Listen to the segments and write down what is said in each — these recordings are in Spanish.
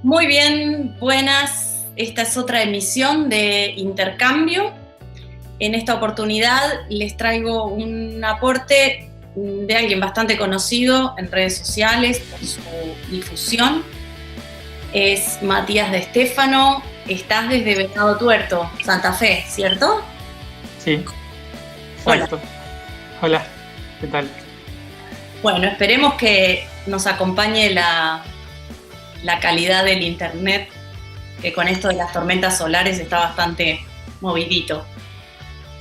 Muy bien, buenas. Esta es otra emisión de Intercambio. En esta oportunidad les traigo un aporte de alguien bastante conocido en redes sociales por su difusión. Es Matías De Stefano. Estás desde Venado Tuerto, Santa Fe, ¿cierto? Sí, exacto. Hola, ¿qué tal? Bueno, esperemos que nos acompañe la calidad del internet, que con esto de las tormentas solares está bastante movidito.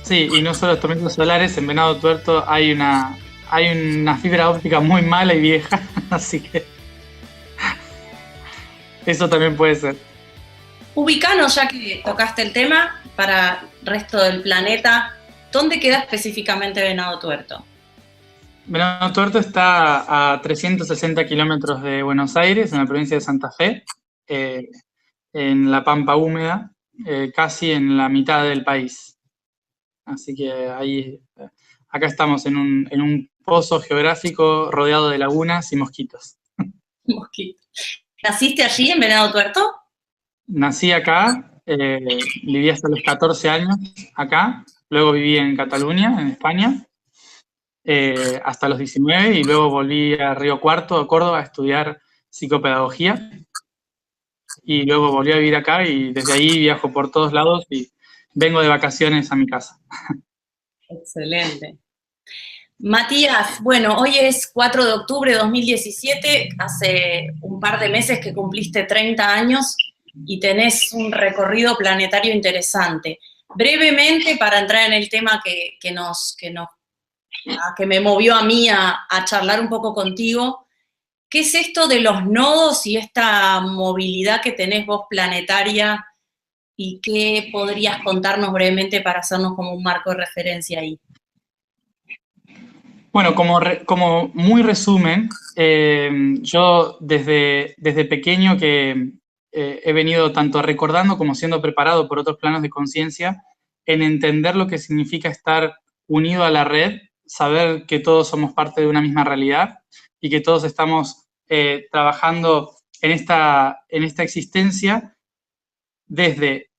Sí, y no solo tormentas solares, en Venado Tuerto hay una fibra óptica muy mala y vieja, así que eso también puede ser. Ubicanos, ya que tocaste el tema, para el resto del planeta, ¿dónde queda específicamente Venado Tuerto? Venado Tuerto está a 360 kilómetros de Buenos Aires, en la provincia de Santa Fe, en la Pampa húmeda, casi en la mitad del país. Así que acá estamos en un pozo geográfico rodeado de lagunas y mosquitos. Mosquito. ¿Naciste allí en Venado Tuerto? Nací acá, viví hasta los 14 años acá, luego viví en Cataluña, en España, hasta los 19 y luego volví a Río Cuarto, a Córdoba, a estudiar psicopedagogía y luego volví a vivir acá y desde ahí viajo por todos lados y vengo de vacaciones a mi casa. Excelente. Matías, bueno, hoy es 4 de octubre de 2017, hace un par de meses que cumpliste 30 años y tenés un recorrido planetario interesante. Brevemente, para entrar en el tema que me movió a mí a charlar un poco contigo, ¿qué es esto de los nodos y esta movilidad que tenés vos planetaria y qué podrías contarnos brevemente para hacernos como un marco de referencia ahí? Bueno, como muy resumen, yo desde pequeño que he venido tanto recordando como siendo preparado por otros planos de conciencia en entender lo que significa estar unido a la red, saber que todos somos parte de una misma realidad y que todos estamos trabajando en esta existencia desde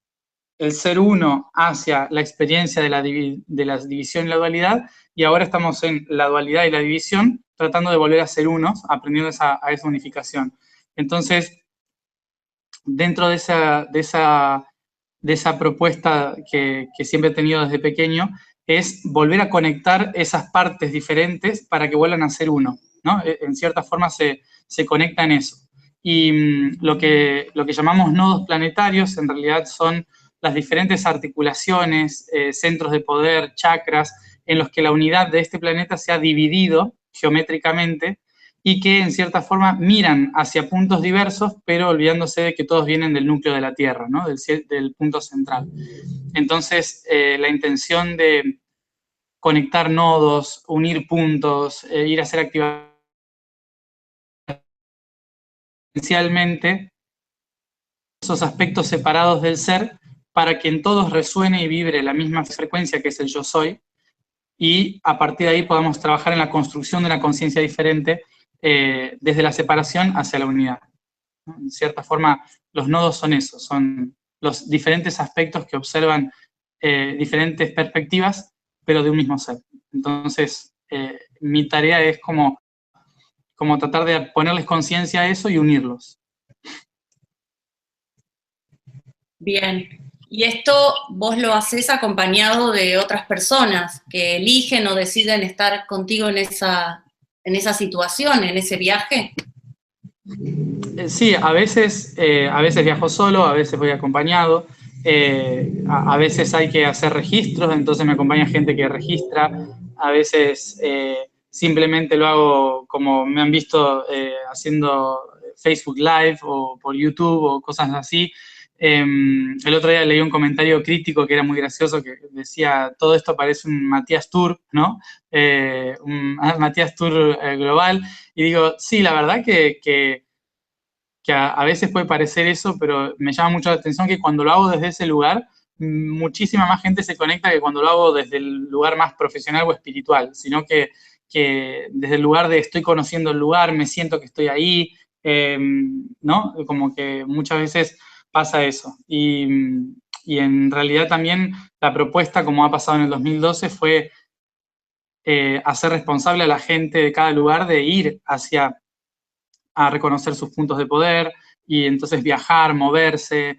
el ser uno hacia la experiencia de la división y la dualidad, y ahora estamos en la dualidad y la división, tratando de volver a ser unos, aprendiendo a esa unificación. Entonces, dentro de esa propuesta que siempre he tenido desde pequeño, es volver a conectar esas partes diferentes para que vuelvan a ser uno, ¿no? En cierta forma se conecta en eso. Y lo que llamamos nodos planetarios en realidad son las diferentes articulaciones, centros de poder, chakras, en los que la unidad de este planeta se ha dividido geométricamente y que en cierta forma miran hacia puntos diversos, pero olvidándose de que todos vienen del núcleo de la Tierra, ¿no? del punto central. Entonces, la intención de conectar nodos, unir puntos, ir a hacer actividades, esencialmente esos aspectos separados del ser para que en todos resuene y vibre la misma frecuencia que es el yo soy, y a partir de ahí podamos trabajar en la construcción de una conciencia diferente desde la separación hacia la unidad. En cierta forma, los nodos son eso, son los diferentes aspectos que observan diferentes perspectivas, pero de un mismo ser. Entonces, mi tarea es como tratar de ponerles conciencia a eso y unirlos. Bien, y esto vos lo haces acompañado de otras personas que eligen o deciden estar contigo en esa situación, en ese viaje. Sí, a veces viajo solo, a veces voy acompañado, a veces hay que hacer registros, entonces me acompaña gente que registra, a veces simplemente lo hago como me han visto haciendo Facebook Live o por YouTube o cosas así. El otro día leí un comentario crítico que era muy gracioso, que decía, todo esto parece un Matías Tour, ¿no? Un Matías Tour global, y digo, sí, la verdad que a veces puede parecer eso, pero me llama mucho la atención que cuando lo hago desde ese lugar, muchísima más gente se conecta que cuando lo hago desde el lugar más profesional o espiritual, sino que desde el lugar de estoy conociendo el lugar, me siento que estoy ahí, ¿no? Como que muchas veces pasa eso. Y en realidad también la propuesta, como ha pasado en el 2012, fue hacer responsable a la gente de cada lugar de ir a reconocer sus puntos de poder y entonces viajar, moverse,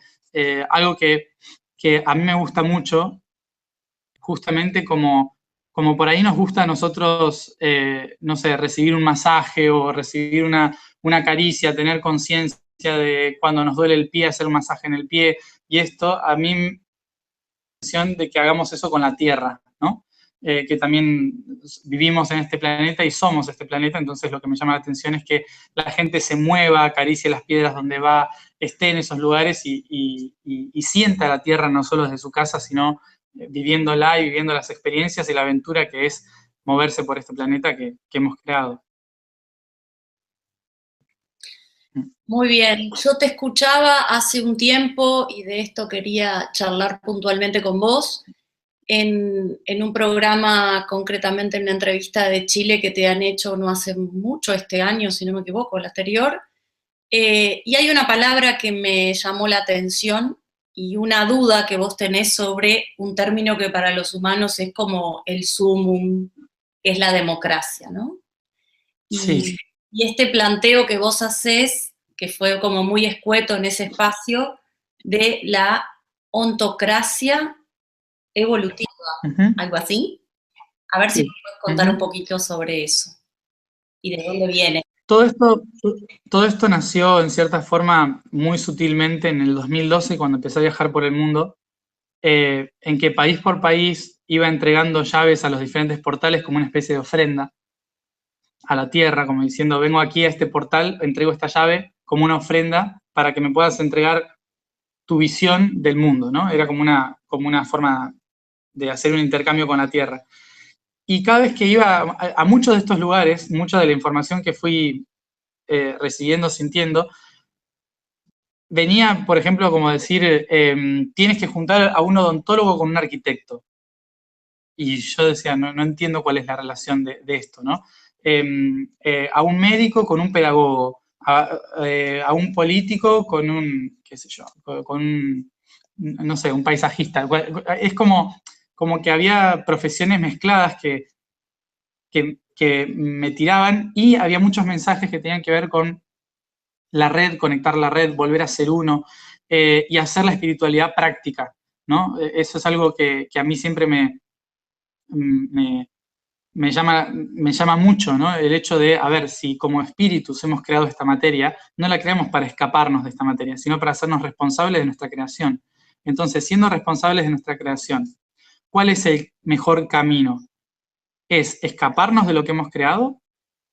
algo que a mí me gusta mucho, justamente como por ahí nos gusta a nosotros, no sé, recibir un masaje o recibir una caricia, tener conciencia de cuando nos duele el pie, hacer un masaje en el pie, y esto a mí me da la impresión de que hagamos eso con la tierra, ¿no? Que también vivimos en este planeta y somos este planeta, entonces lo que me llama la atención es que la gente se mueva, acaricie las piedras donde va, esté en esos lugares y sienta la tierra no solo desde su casa, sino viviéndola y viviendo las experiencias y la aventura que es moverse por este planeta que hemos creado. Muy bien, yo te escuchaba hace un tiempo y de esto quería charlar puntualmente con vos en un programa, concretamente en una entrevista de Chile que te han hecho no hace mucho, este año, si no me equivoco, el anterior, y hay una palabra que me llamó la atención y una duda que vos tenés sobre un término que para los humanos es como el sumum, que es la democracia, ¿no? Sí. Y este planteo que vos hacés, que fue como muy escueto en ese espacio, de la ontocracia evolutiva, algo así. A ver si me puedes contar un poquito sobre eso y de dónde viene. Todo esto nació en cierta forma muy sutilmente en el 2012 cuando empecé a viajar por el mundo, en que país por país iba entregando llaves a los diferentes portales como una especie de ofrenda a la tierra, como diciendo, vengo aquí a este portal, entrego esta llave como una ofrenda para que me puedas entregar tu visión del mundo, ¿no? Era como una forma de hacer un intercambio con la tierra. Y cada vez que iba a muchos de estos lugares, mucha de la información que fui recibiendo, sintiendo, venía, por ejemplo, como decir, tienes que juntar a un odontólogo con un arquitecto. Y yo decía, no entiendo cuál es la relación de esto, ¿no? A un médico con un pedagogo, a un político con un, qué sé yo, con un, no sé, un paisajista. Es como que había profesiones mezcladas que me tiraban y había muchos mensajes que tenían que ver con la red, conectar la red, volver a ser uno y hacer la espiritualidad práctica, ¿no? Eso es algo que a mí siempre me llama mucho, ¿no? El hecho de, a ver, si como espíritus hemos creado esta materia, no la creamos para escaparnos de esta materia, sino para hacernos responsables de nuestra creación. Entonces, siendo responsables de nuestra creación, ¿cuál es el mejor camino? ¿Es escaparnos de lo que hemos creado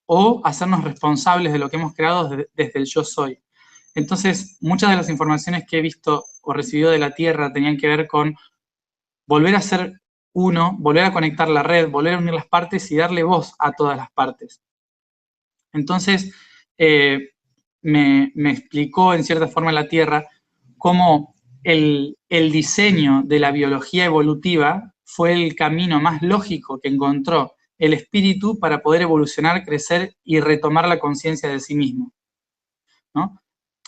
o hacernos responsables de lo que hemos creado desde el yo soy? Entonces, muchas de las informaciones que he visto o recibido de la Tierra tenían que ver con volver a ser uno, volver a conectar la red, volver a unir las partes y darle voz a todas las partes. Entonces, me explicó en cierta forma la Tierra cómo el diseño de la biología evolutiva fue el camino más lógico que encontró el espíritu para poder evolucionar, crecer y retomar la conciencia de sí mismo, ¿no?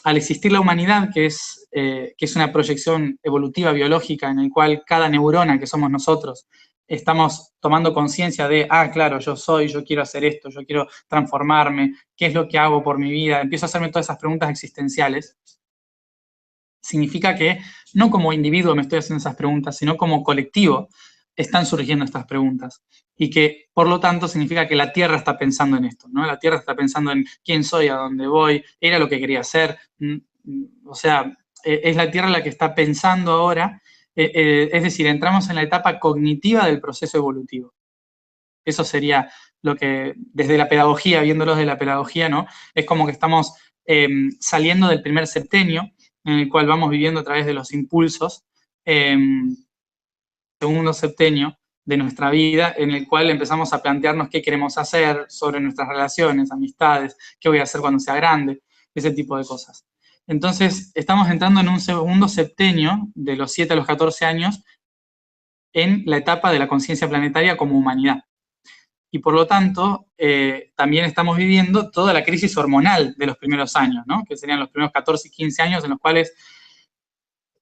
Al existir la humanidad, que es una proyección evolutiva biológica en el cual cada neurona que somos nosotros estamos tomando conciencia de, claro, yo quiero hacer esto, yo quiero transformarme, ¿qué es lo que hago por mi vida? Empiezo a hacerme todas esas preguntas existenciales. Significa que no como individuo me estoy haciendo esas preguntas, sino como colectivo están surgiendo estas preguntas. Y que, por lo tanto, significa que la Tierra está pensando en esto, ¿no? La Tierra está pensando en quién soy, a dónde voy, era lo que quería hacer. O sea, es la Tierra la que está pensando ahora. Es decir, entramos en la etapa cognitiva del proceso evolutivo. Eso sería lo que, desde la pedagogía, viéndolo desde la pedagogía, ¿no? Es como que estamos saliendo del primer septenio, en el cual vamos viviendo a través de los impulsos, segundo septenio de nuestra vida, en el cual empezamos a plantearnos qué queremos hacer sobre nuestras relaciones, amistades, qué voy a hacer cuando sea grande, ese tipo de cosas. Entonces, estamos entrando en un segundo septenio, de los 7 a los 14 años, en la etapa de la conciencia planetaria como humanidad. y por lo tanto también estamos viviendo toda la crisis hormonal de los primeros años, ¿no? Que serían los primeros 14 y 15 años en los cuales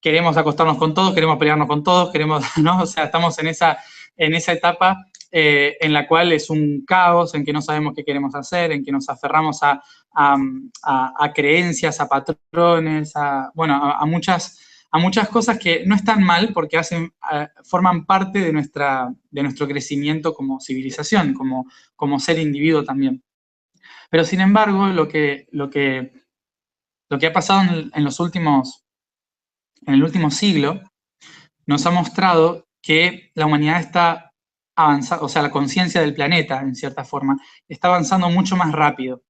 queremos acostarnos con todos, queremos pelearnos con todos, queremos, ¿no? O sea, estamos en esa etapa en la cual es un caos, en que no sabemos qué queremos hacer, en que nos aferramos a creencias, a patrones, a muchas cosas que no están mal porque forman parte de nuestro crecimiento como civilización, como ser individuo también. Pero sin embargo, lo que ha pasado en el último siglo nos ha mostrado que la humanidad está avanzando, o sea, la conciencia del planeta, en cierta forma, está avanzando mucho más rápido,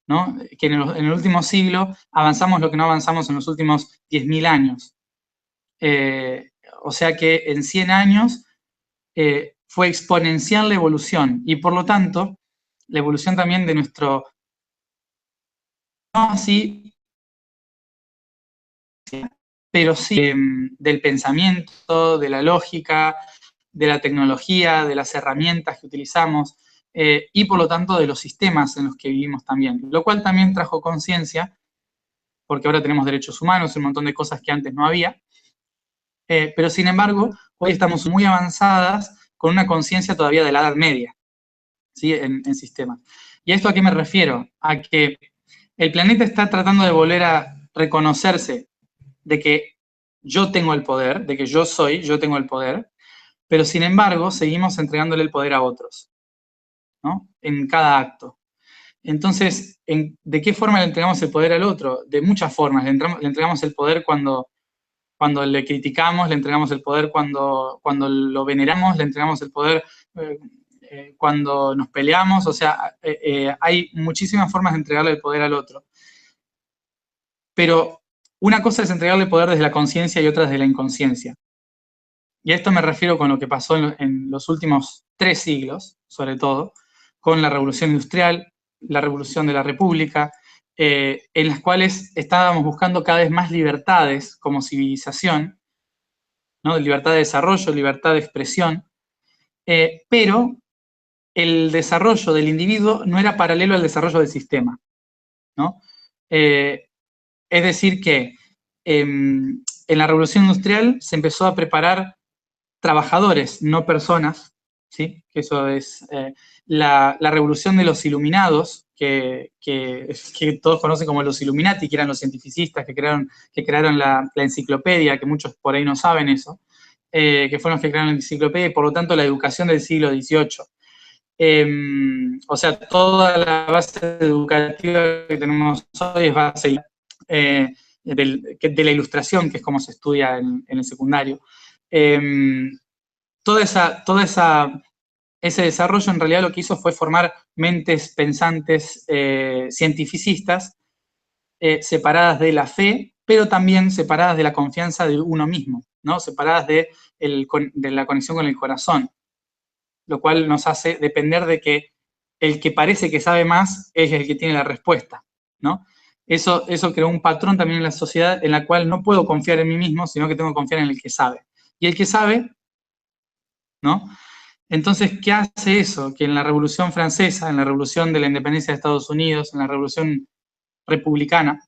¿no? Que en el último siglo avanzamos lo que no avanzamos en los últimos 10.000 años. O sea que en 100 años fue exponencial la evolución y por lo tanto la evolución también de nuestro, no así, pero sí del pensamiento, de la lógica, de la tecnología, de las herramientas que utilizamos y por lo tanto de los sistemas en los que vivimos también, lo cual también trajo conciencia, porque ahora tenemos derechos humanos y un montón de cosas que antes no había, pero sin embargo, hoy estamos muy avanzadas con una conciencia todavía de la Edad Media, ¿sí? En sistemas. ¿Y a esto a qué me refiero? A que el planeta está tratando de volver a reconocerse de que yo tengo el poder, de que yo tengo el poder, pero sin embargo seguimos entregándole el poder a otros, ¿no? En cada acto. Entonces, ¿de qué forma le entregamos el poder al otro? De muchas formas. Le entregamos el poder cuando le criticamos, le entregamos el poder cuando lo veneramos, le entregamos el poder cuando nos peleamos. O sea, hay muchísimas formas de entregarle el poder al otro. Pero una cosa es entregarle poder desde la conciencia y otra desde la inconsciencia. Y a esto me refiero con lo que pasó en los últimos 3 siglos, sobre todo, con la Revolución Industrial, la Revolución de la República, en las cuales estábamos buscando cada vez más libertades como civilización, ¿no? Libertad de desarrollo, libertad de expresión, pero el desarrollo del individuo no era paralelo al desarrollo del sistema, ¿no? Es decir que en la Revolución Industrial se empezó a preparar trabajadores, no personas, ¿sí? Que eso es la revolución de los iluminados, que todos conocen como los Illuminati, que eran los cientificistas que crearon la enciclopedia, que muchos por ahí no saben eso, que fueron los que crearon la enciclopedia y por lo tanto la educación del siglo XVIII. O sea, toda la base educativa que tenemos hoy es base de la ilustración, que es como se estudia en el secundario. Ese desarrollo en realidad lo que hizo fue formar mentes pensantes cientificistas separadas de la fe, pero también separadas de la confianza de uno mismo, ¿no? Separadas de la conexión con el corazón, lo cual nos hace depender de que el que parece que sabe más es el que tiene la respuesta, ¿no? Eso creó un patrón también en la sociedad en la cual no puedo confiar en mí mismo, sino que tengo que confiar en el que sabe. Y el que sabe, ¿no? Entonces, ¿qué hace eso? Que en la Revolución Francesa, en la Revolución de la Independencia de Estados Unidos, en la Revolución Republicana,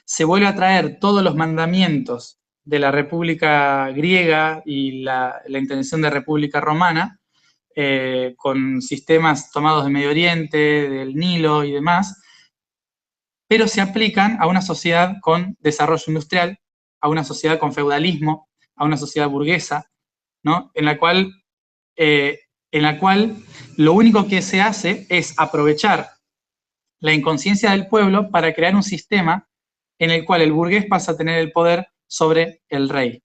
se vuelve a traer todos los mandamientos de la República Griega y la intención de República Romana, con sistemas tomados de Medio Oriente, del Nilo y demás, pero se aplican a una sociedad con desarrollo industrial, a una sociedad con feudalismo, a una sociedad burguesa, ¿no? En la cual lo único que se hace es aprovechar la inconsciencia del pueblo para crear un sistema en el cual el burgués pasa a tener el poder sobre el rey,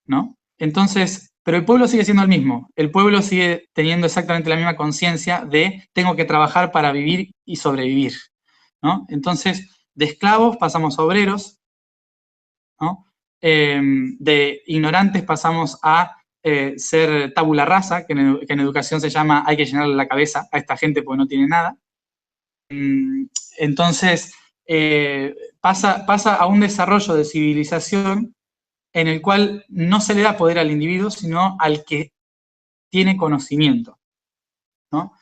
¿no? Entonces, pero el pueblo sigue siendo el mismo, el pueblo sigue teniendo exactamente la misma conciencia de tengo que trabajar para vivir y sobrevivir, ¿no? Entonces, de esclavos pasamos a obreros, ¿no? De ignorantes pasamos a ser tabula rasa, que en educación se llama hay que llenarle la cabeza a esta gente porque no tiene nada. Entonces, pasa a un desarrollo de civilización en el cual no se le da poder al individuo, sino al que tiene conocimiento, ¿no?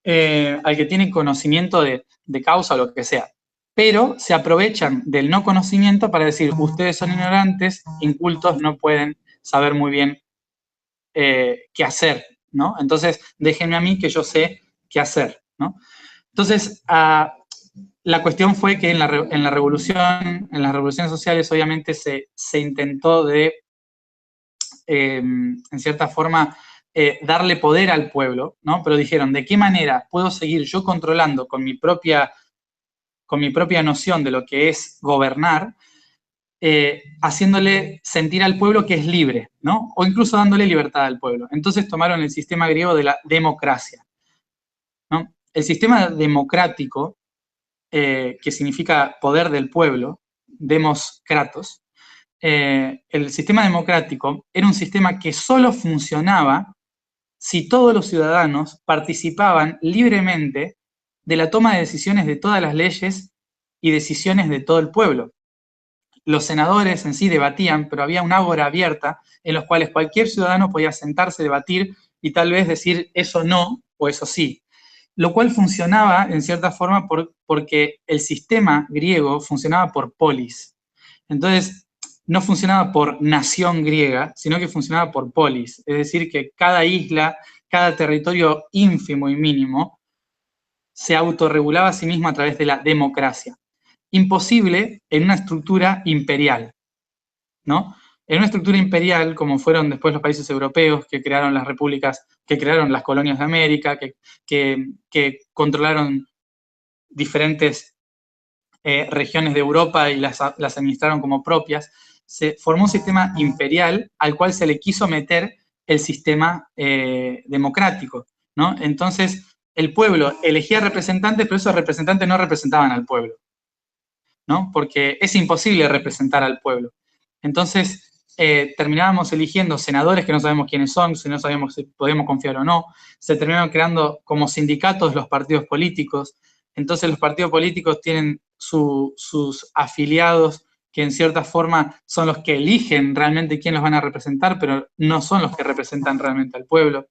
al que tiene conocimiento de causa o lo que sea. Pero se aprovechan del no conocimiento para decir, ustedes son ignorantes, incultos, no pueden saber muy bien qué hacer, ¿no? Entonces, déjenme a mí que yo sé qué hacer, ¿no? Entonces, la cuestión fue que en las revoluciones sociales, obviamente, se intentó de, en cierta forma, darle poder al pueblo, ¿no? Pero dijeron, ¿de qué manera puedo seguir yo controlando con mi propia noción de lo que es gobernar, haciéndole sentir al pueblo que es libre, ¿no? O incluso dándole libertad al pueblo. Entonces tomaron el sistema griego de la democracia, ¿no? El sistema democrático, que significa poder del pueblo, demos kratos, el sistema democrático era un sistema que solo funcionaba si todos los ciudadanos participaban libremente de la toma de decisiones de todas las leyes y decisiones de todo el pueblo. Los senadores en sí debatían, pero había una ágora abierta en los cuales cualquier ciudadano podía sentarse, debatir y tal vez decir eso no o eso sí. Lo cual funcionaba en cierta forma porque el sistema griego funcionaba por polis. Entonces, no funcionaba por nación griega, sino que funcionaba por polis. Es decir, que cada isla, cada territorio ínfimo y mínimo, se autorregulaba a sí mismo a través de la democracia. Imposible en una estructura imperial, ¿no? En una estructura imperial, como fueron después los países europeos que crearon las repúblicas, que crearon las colonias de América, que controlaron diferentes regiones de Europa y las administraron como propias, se formó un sistema imperial al cual se le quiso meter el sistema democrático, ¿no? Entonces, el pueblo elegía representantes, pero esos representantes no representaban al pueblo, ¿no? Porque es imposible representar al pueblo. Entonces, terminábamos eligiendo senadores que no sabemos quiénes son, si no sabemos si podemos confiar o no. Se terminaron creando como sindicatos los partidos políticos. Entonces, los partidos políticos tienen sus afiliados que en cierta forma son los que eligen realmente quién los van a representar, pero no son los que representan realmente al pueblo.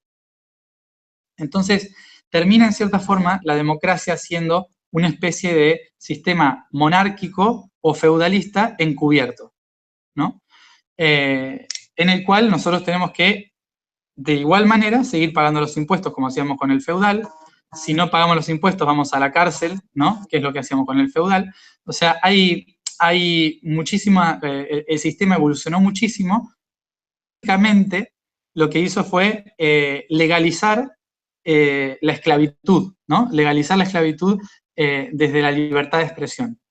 Entonces, termina en cierta forma la democracia siendo una especie de sistema monárquico o feudalista encubierto, ¿no? En el cual nosotros tenemos que, de igual manera, seguir pagando los impuestos como hacíamos con el feudal. Si no pagamos los impuestos, vamos a la cárcel, ¿no? Que es lo que hacíamos con el feudal. O sea, hay muchísima, el sistema evolucionó muchísimo. Básicamente, lo que hizo fue legalizar la esclavitud, ¿no? Legalizar la esclavitud desde la libertad de expresión.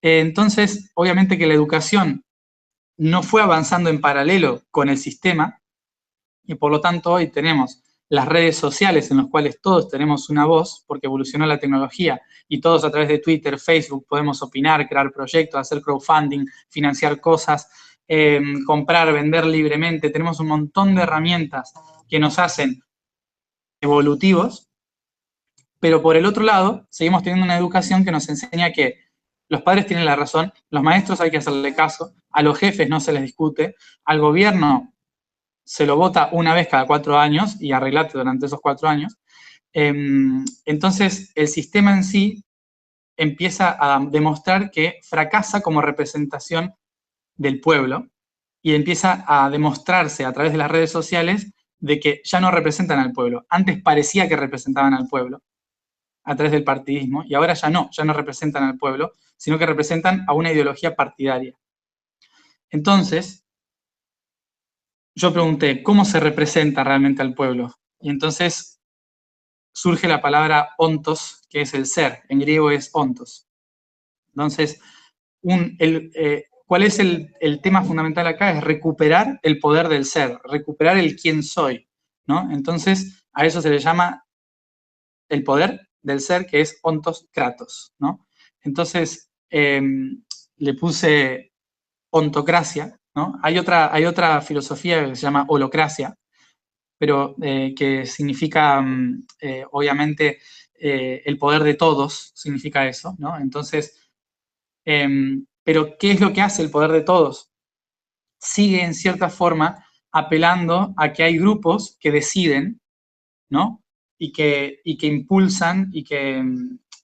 Entonces, obviamente que la educación no fue avanzando en paralelo con el sistema y por lo tanto hoy tenemos las redes sociales en las cuales todos tenemos una voz porque evolucionó la tecnología y todos a través de Twitter, Facebook podemos opinar, crear proyectos, hacer crowdfunding, financiar cosas, comprar, vender libremente. Tenemos un montón de herramientas que nos hacen evolutivos, pero por el otro lado seguimos teniendo una educación que nos enseña que los padres tienen la razón, los maestros hay que hacerle caso, a los jefes no se les discute, al gobierno se lo vota una vez cada 4 años y arreglate durante esos 4 años. Entonces, el sistema en sí empieza a demostrar que fracasa como representación del pueblo y empieza a demostrarse a través de las redes sociales de que ya no representan al pueblo. Antes parecía que representaban al pueblo a través del partidismo y ahora ya no representan al pueblo, sino que representan a una ideología partidaria. Entonces, yo pregunté, ¿cómo se representa realmente al pueblo? Y entonces surge la palabra ontos, que es el ser, en griego es ontos. Entonces, ¿cuál es el tema fundamental acá? Es recuperar el poder del ser, recuperar el quién soy, ¿no? Entonces, a eso se le llama el poder del ser, que es ontos kratos, ¿no? Entonces, le puse ontocracia, ¿no? Hay otra filosofía que se llama holocracia, pero que significa, obviamente, el poder de todos, significa eso, ¿no? Entonces, pero ¿qué es lo que hace el poder de todos? Sigue, en cierta forma, apelando a que hay grupos que deciden, ¿no? que impulsan y que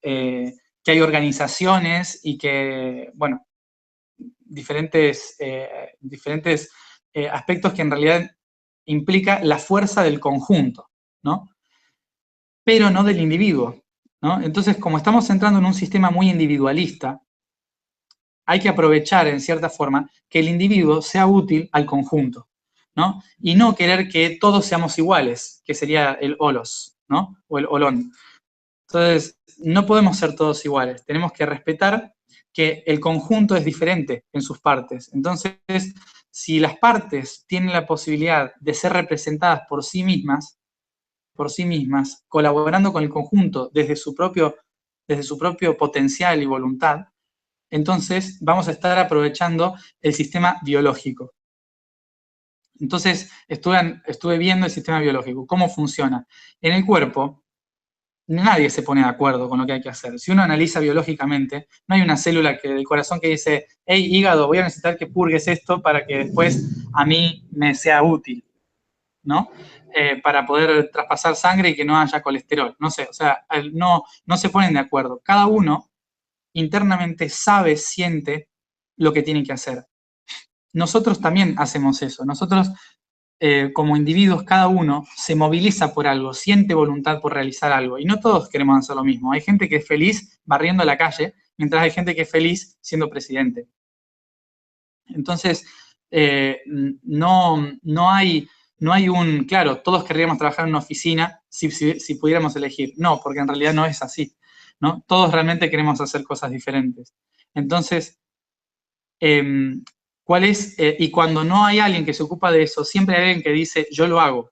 hay organizaciones y que, bueno, diferentes aspectos que en realidad implica la fuerza del conjunto, ¿no? Pero no del individuo, ¿no? Entonces, como estamos entrando en un sistema muy individualista, hay que aprovechar, en cierta forma, que el individuo sea útil al conjunto, ¿no? Y no querer que todos seamos iguales, que sería el holos, ¿no? O el holón. Entonces, no podemos ser todos iguales. Tenemos que respetar que el conjunto es diferente en sus partes. Entonces, si las partes tienen la posibilidad de ser representadas por sí mismas, colaborando con el conjunto desde su propio potencial y voluntad, entonces vamos a estar aprovechando el sistema biológico. Entonces, estuve viendo el sistema biológico, cómo funciona. En el cuerpo, nadie se pone de acuerdo con lo que hay que hacer. Si uno analiza biológicamente, no hay una célula del corazón que dice, hey, hígado, voy a necesitar que purgues esto para que después a mí me sea útil, ¿no? Para poder traspasar sangre y que no haya colesterol. No sé, o sea, no se ponen de acuerdo. Cada uno internamente sabe, siente lo que tiene que hacer. Nosotros también hacemos eso. Nosotros, como individuos, cada uno se moviliza por algo, siente voluntad por realizar algo. Y no todos queremos hacer lo mismo. Hay gente que es feliz barriendo la calle, mientras hay gente que es feliz siendo presidente. Entonces, no hay claro, todos querríamos trabajar en una oficina si pudiéramos elegir. No, porque en realidad no es así, ¿no? Todos realmente queremos hacer cosas diferentes. Entonces, y cuando no hay alguien que se ocupa de eso, siempre hay alguien que dice, yo lo hago,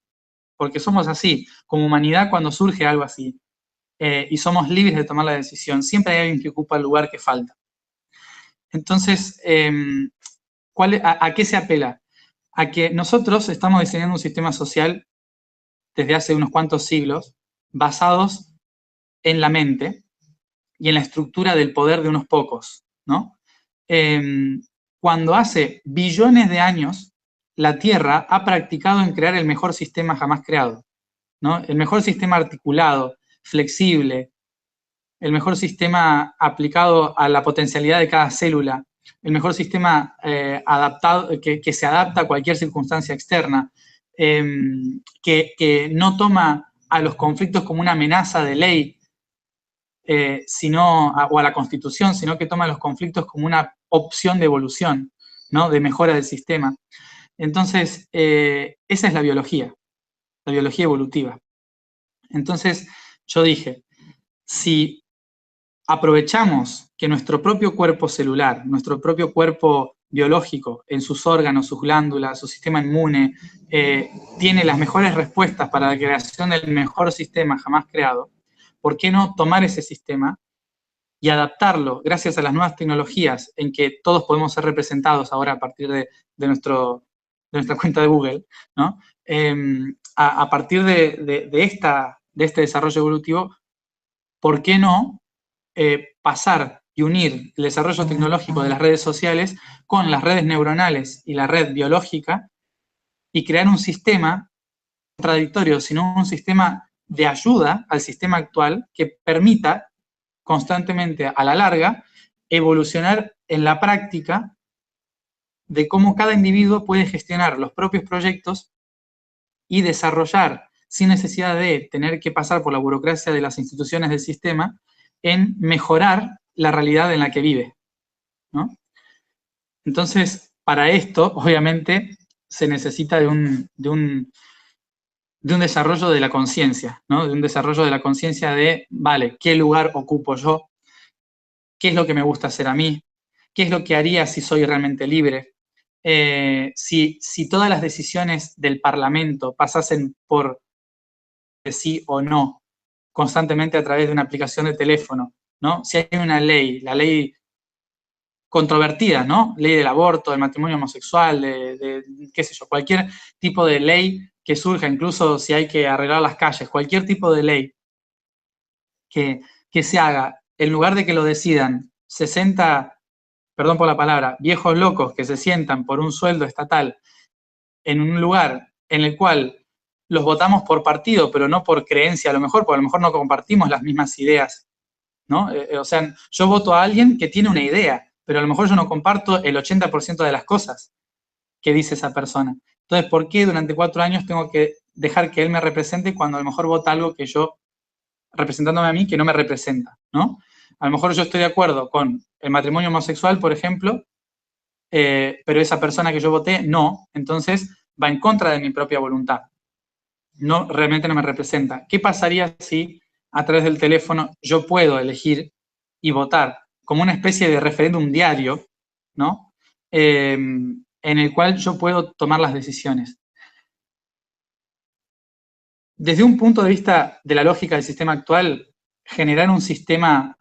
porque somos así. Como humanidad, cuando surge algo así, y somos libres de tomar la decisión, siempre hay alguien que ocupa el lugar que falta. Entonces, ¿a qué se apela? A que nosotros estamos diseñando un sistema social desde hace unos cuantos siglos, basados en la mente y en la estructura del poder de unos pocos, ¿no? Cuando hace billones de años, la Tierra ha practicado en crear el mejor sistema jamás creado, ¿no? El mejor sistema articulado, flexible, el mejor sistema aplicado a la potencialidad de cada célula, el mejor sistema adaptado, que se adapta a cualquier circunstancia externa, que no toma a los conflictos como una amenaza de ley, o a la Constitución, sino que toma los conflictos como una opción de evolución, ¿no? De mejora del sistema. Entonces, esa es la biología evolutiva. Entonces, yo dije, si aprovechamos que nuestro propio cuerpo celular, nuestro propio cuerpo biológico, en sus órganos, sus glándulas, su sistema inmune, tiene las mejores respuestas para la creación del mejor sistema jamás creado, ¿por qué no tomar ese sistema y adaptarlo, gracias a las nuevas tecnologías en que todos podemos ser representados ahora a partir de nuestra cuenta de Google, ¿no? A partir de este desarrollo evolutivo, ¿por qué no pasar y unir el desarrollo tecnológico de las redes sociales con las redes neuronales y la red biológica y crear un sistema contradictorio, sino un sistema de ayuda al sistema actual que permita constantemente, a la larga, evolucionar en la práctica de cómo cada individuo puede gestionar los propios proyectos y desarrollar, sin necesidad de tener que pasar por la burocracia de las instituciones del sistema, en mejorar la realidad en la que vive, ¿no? Entonces, para esto, obviamente, se necesita de un desarrollo de la conciencia, ¿no? De un desarrollo de la conciencia de, vale, ¿qué lugar ocupo yo? ¿Qué es lo que me gusta hacer a mí? ¿Qué es lo que haría si soy realmente libre? Si todas las decisiones del Parlamento pasasen por sí o no, constantemente a través de una aplicación de teléfono, ¿no? Si hay una ley, la ley controvertida, ¿no? Ley del aborto, del matrimonio homosexual, qué sé yo, cualquier tipo de ley que surja, incluso si hay que arreglar las calles, cualquier tipo de ley que se haga, en lugar de que lo decidan 60, perdón por la palabra, viejos locos que se sientan por un sueldo estatal en un lugar en el cual los votamos por partido, pero no por creencia a lo mejor, porque a lo mejor no compartimos las mismas ideas, ¿no? O sea, yo voto a alguien que tiene una idea, pero a lo mejor yo no comparto el 80% de las cosas que dice esa persona. Entonces, ¿por qué durante 4 años tengo que dejar que él me represente cuando a lo mejor vota algo que yo, representándome a mí, que no me representa, ¿no? A lo mejor yo estoy de acuerdo con el matrimonio homosexual, por ejemplo, pero esa persona que yo voté no, entonces va en contra de mi propia voluntad. No, realmente no me representa. ¿Qué pasaría si a través del teléfono yo puedo elegir y votar como una especie de referéndum diario, ¿no? En el cual yo puedo tomar las decisiones. Desde un punto de vista de la lógica del sistema actual, generar un sistema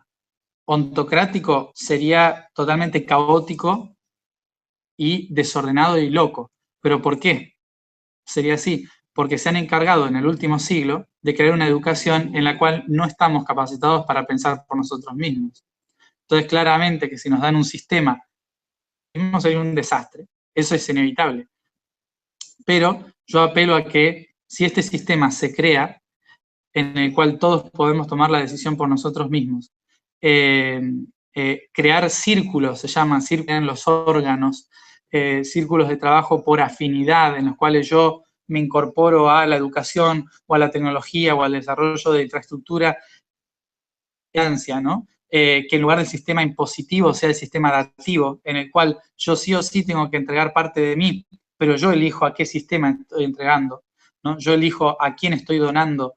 ontocrático sería totalmente caótico y desordenado y loco. ¿Pero por qué sería así? Porque se han encargado en el último siglo de crear una educación en la cual no estamos capacitados para pensar por nosotros mismos. Entonces, claramente que si nos dan un sistema, vamos a ir un desastre. Eso es inevitable. Pero yo apelo a que si este sistema se crea, en el cual todos podemos tomar la decisión por nosotros mismos, crear círculos, se llaman círculos en los órganos, círculos de trabajo por afinidad, en los cuales yo me incorporo a la educación o a la tecnología o al desarrollo de infraestructura, ¿no? Que en lugar del sistema impositivo sea el sistema adaptivo, en el cual yo sí o sí tengo que entregar parte de mí, pero yo elijo a qué sistema estoy entregando, ¿no? Yo elijo a quién estoy donando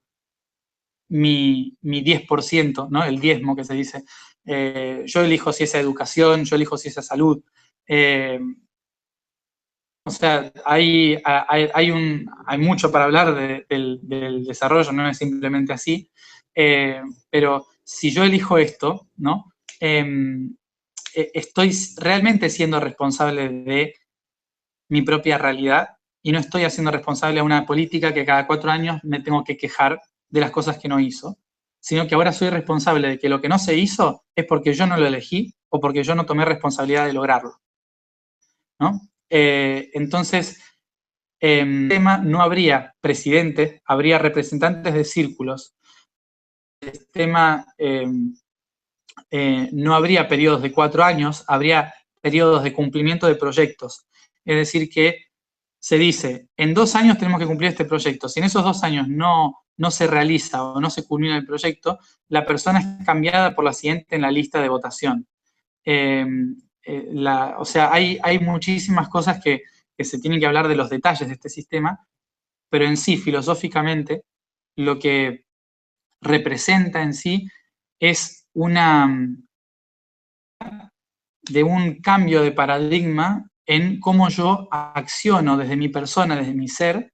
mi 10%, ¿no? El diezmo que se dice. Yo elijo si es educación, yo elijo si es salud. O sea, hay mucho para hablar del desarrollo, no es simplemente así. Pero si yo elijo esto, ¿no? Estoy realmente siendo responsable de mi propia realidad y no estoy haciendo responsable a una política que cada 4 años me tengo que quejar de las cosas que no hizo, sino que ahora soy responsable de que lo que no se hizo es porque yo no lo elegí o porque yo no tomé responsabilidad de lograrlo, ¿no? Entonces, en el tema no habría presidente, habría representantes de círculos. El tema no habría periodos de 4 años, habría periodos de cumplimiento de proyectos. Es decir, que se dice, en 2 años tenemos que cumplir este proyecto. Si en esos 2 años no se realiza o no se culmina el proyecto, la persona es cambiada por la siguiente en la lista de votación. O sea, hay muchísimas cosas que se tienen que hablar de los detalles de este sistema, pero en sí, filosóficamente, lo que representa en sí es de un cambio de paradigma en cómo yo acciono desde mi persona, desde mi ser,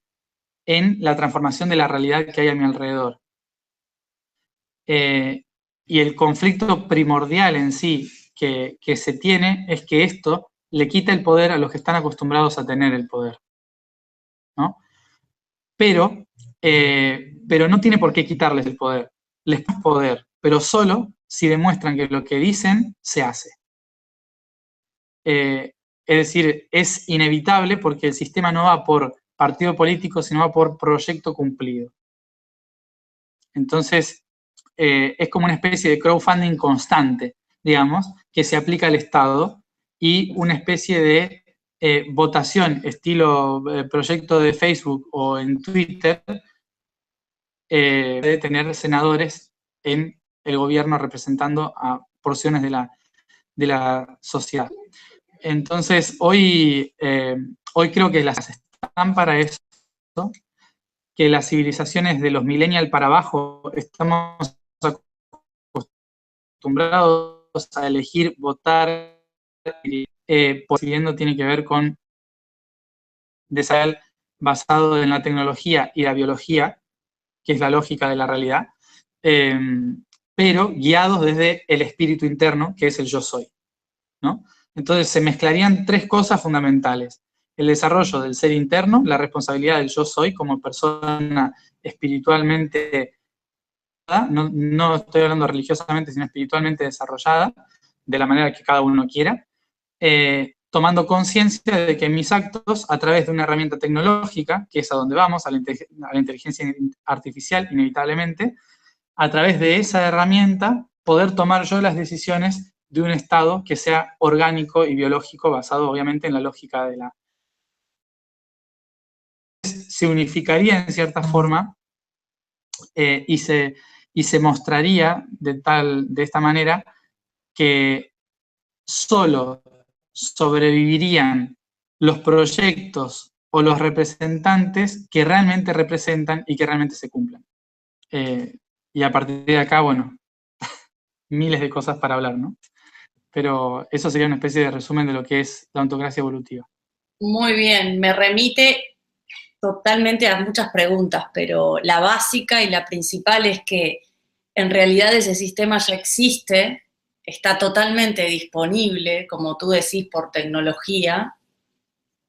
en la transformación de la realidad que hay a mi alrededor. Y el conflicto primordial en sí que se tiene es que esto le quita el poder a los que están acostumbrados a tener el poder, ¿no? Pero no tiene por qué quitarles el poder. Les da poder, pero solo si demuestran que lo que dicen se hace. Es decir, es inevitable porque el sistema no va por partido político, sino va por proyecto cumplido. Entonces, es como una especie de crowdfunding constante, digamos, que se aplica al Estado y una especie de votación estilo proyecto de Facebook o en Twitter de tener senadores en el gobierno representando a porciones de la sociedad. Entonces, hoy creo que las están para eso, que las civilizaciones de los millennials para abajo estamos acostumbrados a elegir, votar, tiene que ver con desarrollo basado en la tecnología y la biología, que es la lógica de la realidad, pero guiados desde el espíritu interno, que es el yo soy, ¿no? Entonces se mezclarían 3 cosas fundamentales: el desarrollo del ser interno, la responsabilidad del yo soy como persona espiritualmente, no estoy hablando religiosamente, sino espiritualmente desarrollada, de la manera que cada uno quiera, tomando conciencia de que mis actos, a través de una herramienta tecnológica, que es a donde vamos, a la inteligencia artificial, inevitablemente, a través de esa herramienta, poder tomar yo las decisiones de un estado que sea orgánico y biológico, basado obviamente en la lógica de la... Se unificaría en cierta forma y se mostraría de esta manera que solo sobrevivirían los proyectos o los representantes que realmente representan y que realmente se cumplan. Y a partir de acá, bueno, miles de cosas para hablar, ¿no? Pero eso sería una especie de resumen de lo que es la ontocracia evolutiva. Muy bien, me remite totalmente a muchas preguntas, pero la básica y la principal es que en realidad ese sistema ya existe, está totalmente disponible, como tú decís, por tecnología,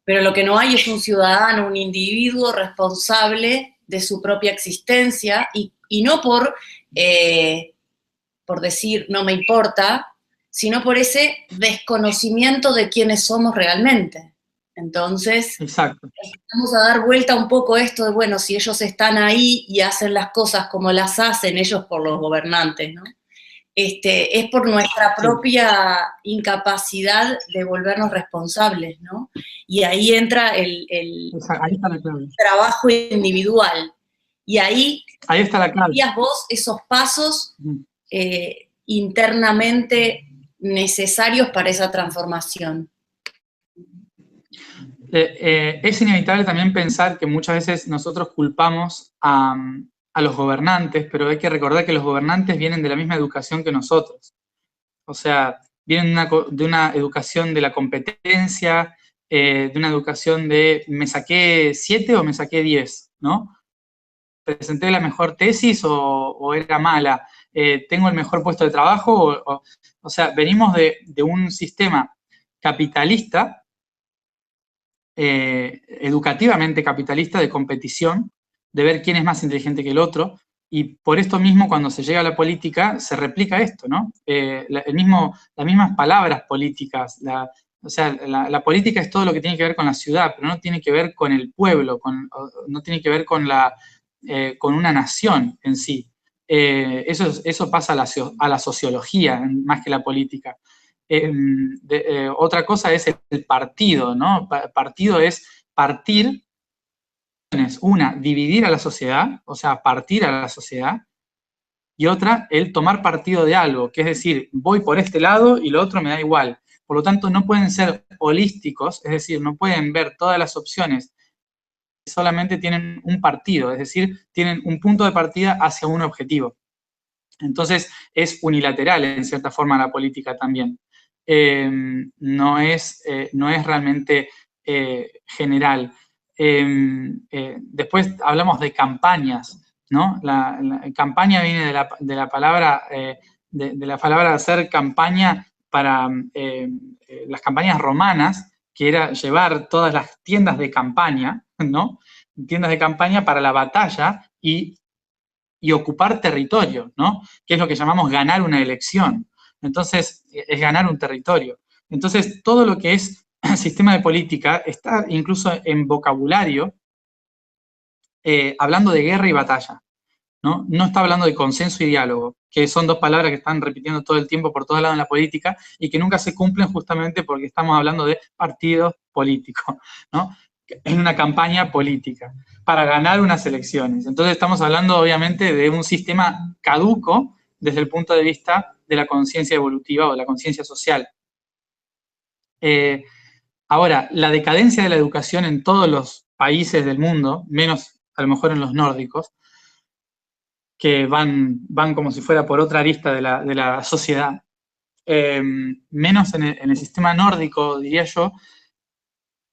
pero lo que no hay es un ciudadano, un individuo responsable de su propia existencia y no por decir no me importa, sino por ese desconocimiento de quiénes somos realmente. Entonces, exacto, vamos a dar vuelta un poco esto de, bueno, si ellos están ahí y hacen las cosas como las hacen ellos por los gobernantes, ¿no? Es por nuestra propia incapacidad de volvernos responsables, ¿no? Y ahí entra ahí está la clave. Trabajo individual. Y ahí está la clave. ¿Harías vos esos pasos internamente necesarios para esa transformación? Es inevitable también pensar que muchas veces nosotros culpamos a los gobernantes, pero hay que recordar que los gobernantes vienen de la misma educación que nosotros. O sea, vienen de una educación de la competencia, de una educación de me saqué 7 o me saqué 10, ¿no? ¿Presenté la mejor tesis o era mala? ¿Tengo el mejor puesto de trabajo? O sea, venimos de un sistema capitalista, educativamente capitalista, de competición, de ver quién es más inteligente que el otro, y por esto mismo cuando se llega a la política se replica esto, ¿no? Las mismas palabras políticas, o sea, la política es todo lo que tiene que ver con la ciudad, pero no tiene que ver con el pueblo, no tiene que ver con una nación en sí. Eso pasa a la sociología más que la política. Otra cosa es el partido, ¿no? Partido es partir, una, dividir a la sociedad, o sea, partir a la sociedad, y otra, el tomar partido de algo, que es decir, voy por este lado y lo otro me da igual. Por lo tanto, no pueden ser holísticos, es decir, no pueden ver todas las opciones, solamente tienen un partido, es decir, tienen un punto de partida hacia un objetivo. Entonces, es unilateral en cierta forma la política también. No es realmente general. Después hablamos de campañas, ¿no? La campaña viene de la palabra, de la palabra hacer campaña para las campañas romanas, que era llevar todas las tiendas de campaña, ¿no? Tiendas de campaña para la batalla y ocupar territorio, ¿no? Que es lo que llamamos ganar una elección. Entonces, es ganar un territorio. Entonces, todo lo que es sistema de política está incluso en vocabulario hablando de guerra y batalla, ¿no? No está hablando de consenso y diálogo, que son dos palabras que están repitiendo todo el tiempo por todos lados en la política y que nunca se cumplen justamente porque estamos hablando de partidos políticos, ¿no? En una campaña política para ganar unas elecciones. Entonces estamos hablando obviamente de un sistema caduco desde el punto de vista de la conciencia evolutiva o de la conciencia social. Ahora, la decadencia de la educación en todos los países del mundo, menos a lo mejor en los nórdicos, que van como si fuera por otra arista de la sociedad, menos en el sistema nórdico, diría yo,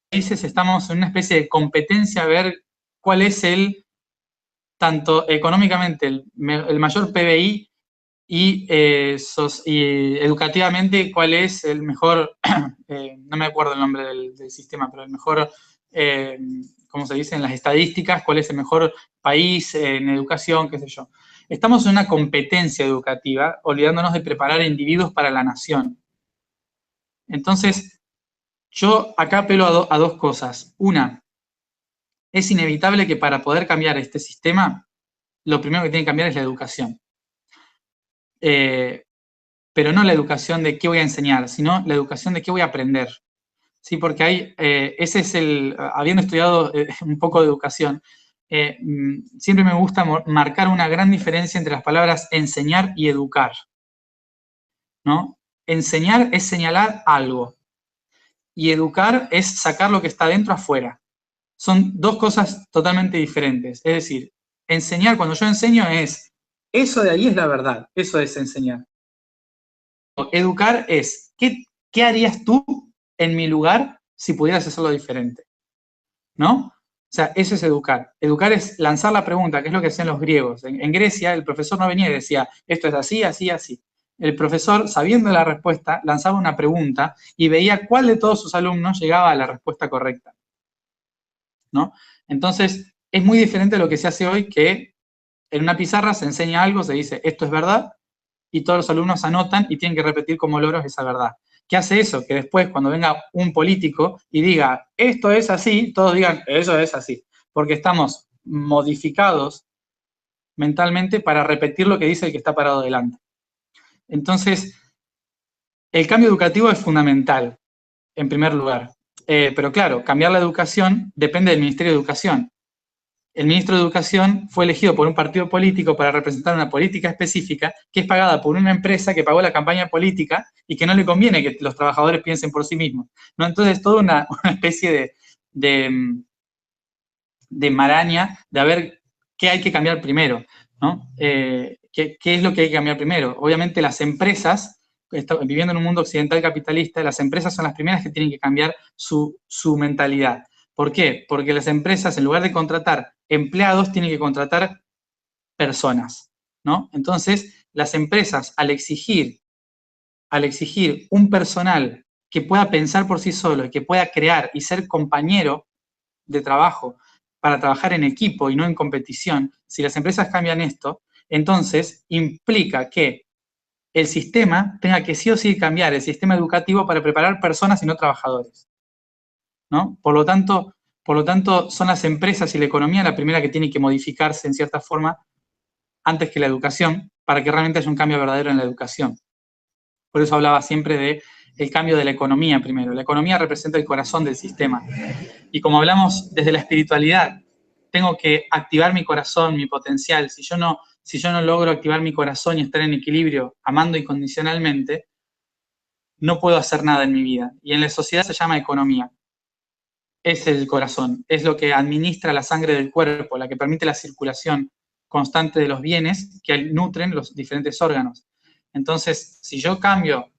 países estamos en una especie de competencia a ver cuál es tanto económicamente, el mayor PBI y educativamente cuál es el mejor, no me acuerdo el nombre del sistema, pero el mejor, ¿cómo se dice? En las estadísticas, cuál es el mejor país en educación, qué sé yo. Estamos en una competencia educativa, olvidándonos de preparar individuos para la nación. Entonces, Yo acá apelo a dos cosas. Una, es inevitable que para poder cambiar este sistema, lo primero que tiene que cambiar es la educación. Pero no la educación de qué voy a enseñar, sino la educación de qué voy a aprender. Sí, porque hay, ese es habiendo estudiado un poco de educación, siempre me gusta marcar una gran diferencia entre las palabras enseñar y educar, ¿no? Enseñar es señalar algo y educar es sacar lo que está dentro afuera. Son dos cosas totalmente diferentes. Es decir, enseñar, cuando yo enseño es, eso de ahí es la verdad, eso es enseñar. Educar es, ¿qué harías tú en mi lugar si pudieras hacerlo diferente? ¿No? O sea, eso es educar. Educar es lanzar la pregunta, que es lo que hacían los griegos. En Grecia, el profesor no venía y decía, esto es así, así, así. El profesor, sabiendo la respuesta, lanzaba una pregunta y veía cuál de todos sus alumnos llegaba a la respuesta correcta, ¿no? Entonces, es muy diferente a lo que se hace hoy, que en una pizarra se enseña algo, se dice, esto es verdad, y todos los alumnos anotan y tienen que repetir como loros esa verdad. ¿Qué hace eso? Que después, cuando venga un político y diga, esto es así, todos digan, eso es así. Porque estamos modificados mentalmente para repetir lo que dice el que está parado delante. Entonces, el cambio educativo es fundamental, en primer lugar. Pero claro, cambiar la educación depende del Ministerio de Educación. El ministro de Educación fue elegido por un partido político para representar una política específica que es pagada por una empresa que pagó la campaña política y que no le conviene que los trabajadores piensen por sí mismos, ¿no? Entonces, es toda una especie de maraña de a ver qué hay que cambiar primero, ¿no? ¿Qué es lo que hay que cambiar primero? Obviamente las empresas, viviendo en un mundo occidental capitalista, las empresas son las primeras que tienen que cambiar su mentalidad. ¿Por qué? Porque las empresas, en lugar de contratar empleados, tienen que contratar personas, ¿no? Entonces, las empresas, al exigir un personal que pueda pensar por sí solo y que pueda crear y ser compañero de trabajo para trabajar en equipo y no en competición, si las empresas cambian esto, entonces implica que el sistema tenga que sí o sí cambiar el sistema educativo para preparar personas y no trabajadores, ¿no? Por lo tanto, son las empresas y la economía la primera que tiene que modificarse en cierta forma antes que la educación, para que realmente haya un cambio verdadero en la educación. Por eso hablaba siempre del cambio de la economía primero. La economía representa el corazón del sistema. Y como hablamos desde la espiritualidad, tengo que activar mi corazón, mi potencial. Si yo no logro activar mi corazón y estar en equilibrio, amando incondicionalmente, no puedo hacer nada en mi vida. Y en la sociedad se llama economía. Es el corazón, es lo que administra la sangre del cuerpo, la que permite la circulación constante de los bienes que nutren los diferentes órganos. Entonces, si yo cambio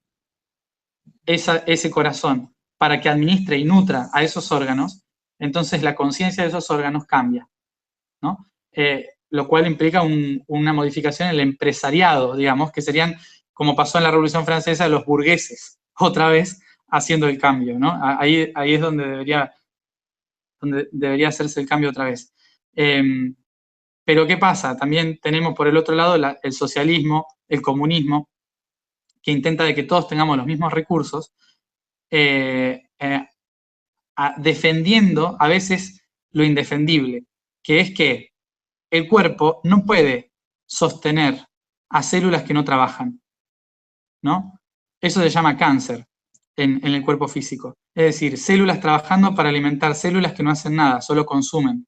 ese corazón para que administre y nutra a esos órganos, entonces la conciencia de esos órganos cambia, ¿no? Lo cual implica una modificación en el empresariado, digamos, que serían, como pasó en la Revolución Francesa, los burgueses, otra vez haciendo el cambio, ¿no? Ahí es donde debería hacerse el cambio otra vez. Pero ¿qué pasa? También tenemos por el otro lado el socialismo, el comunismo, que intenta de que todos tengamos los mismos recursos, defendiendo a veces lo indefendible, que es que el cuerpo no puede sostener a células que no trabajan, ¿no? Eso se llama cáncer en el cuerpo físico. Es decir, células trabajando para alimentar células que no hacen nada, solo consumen,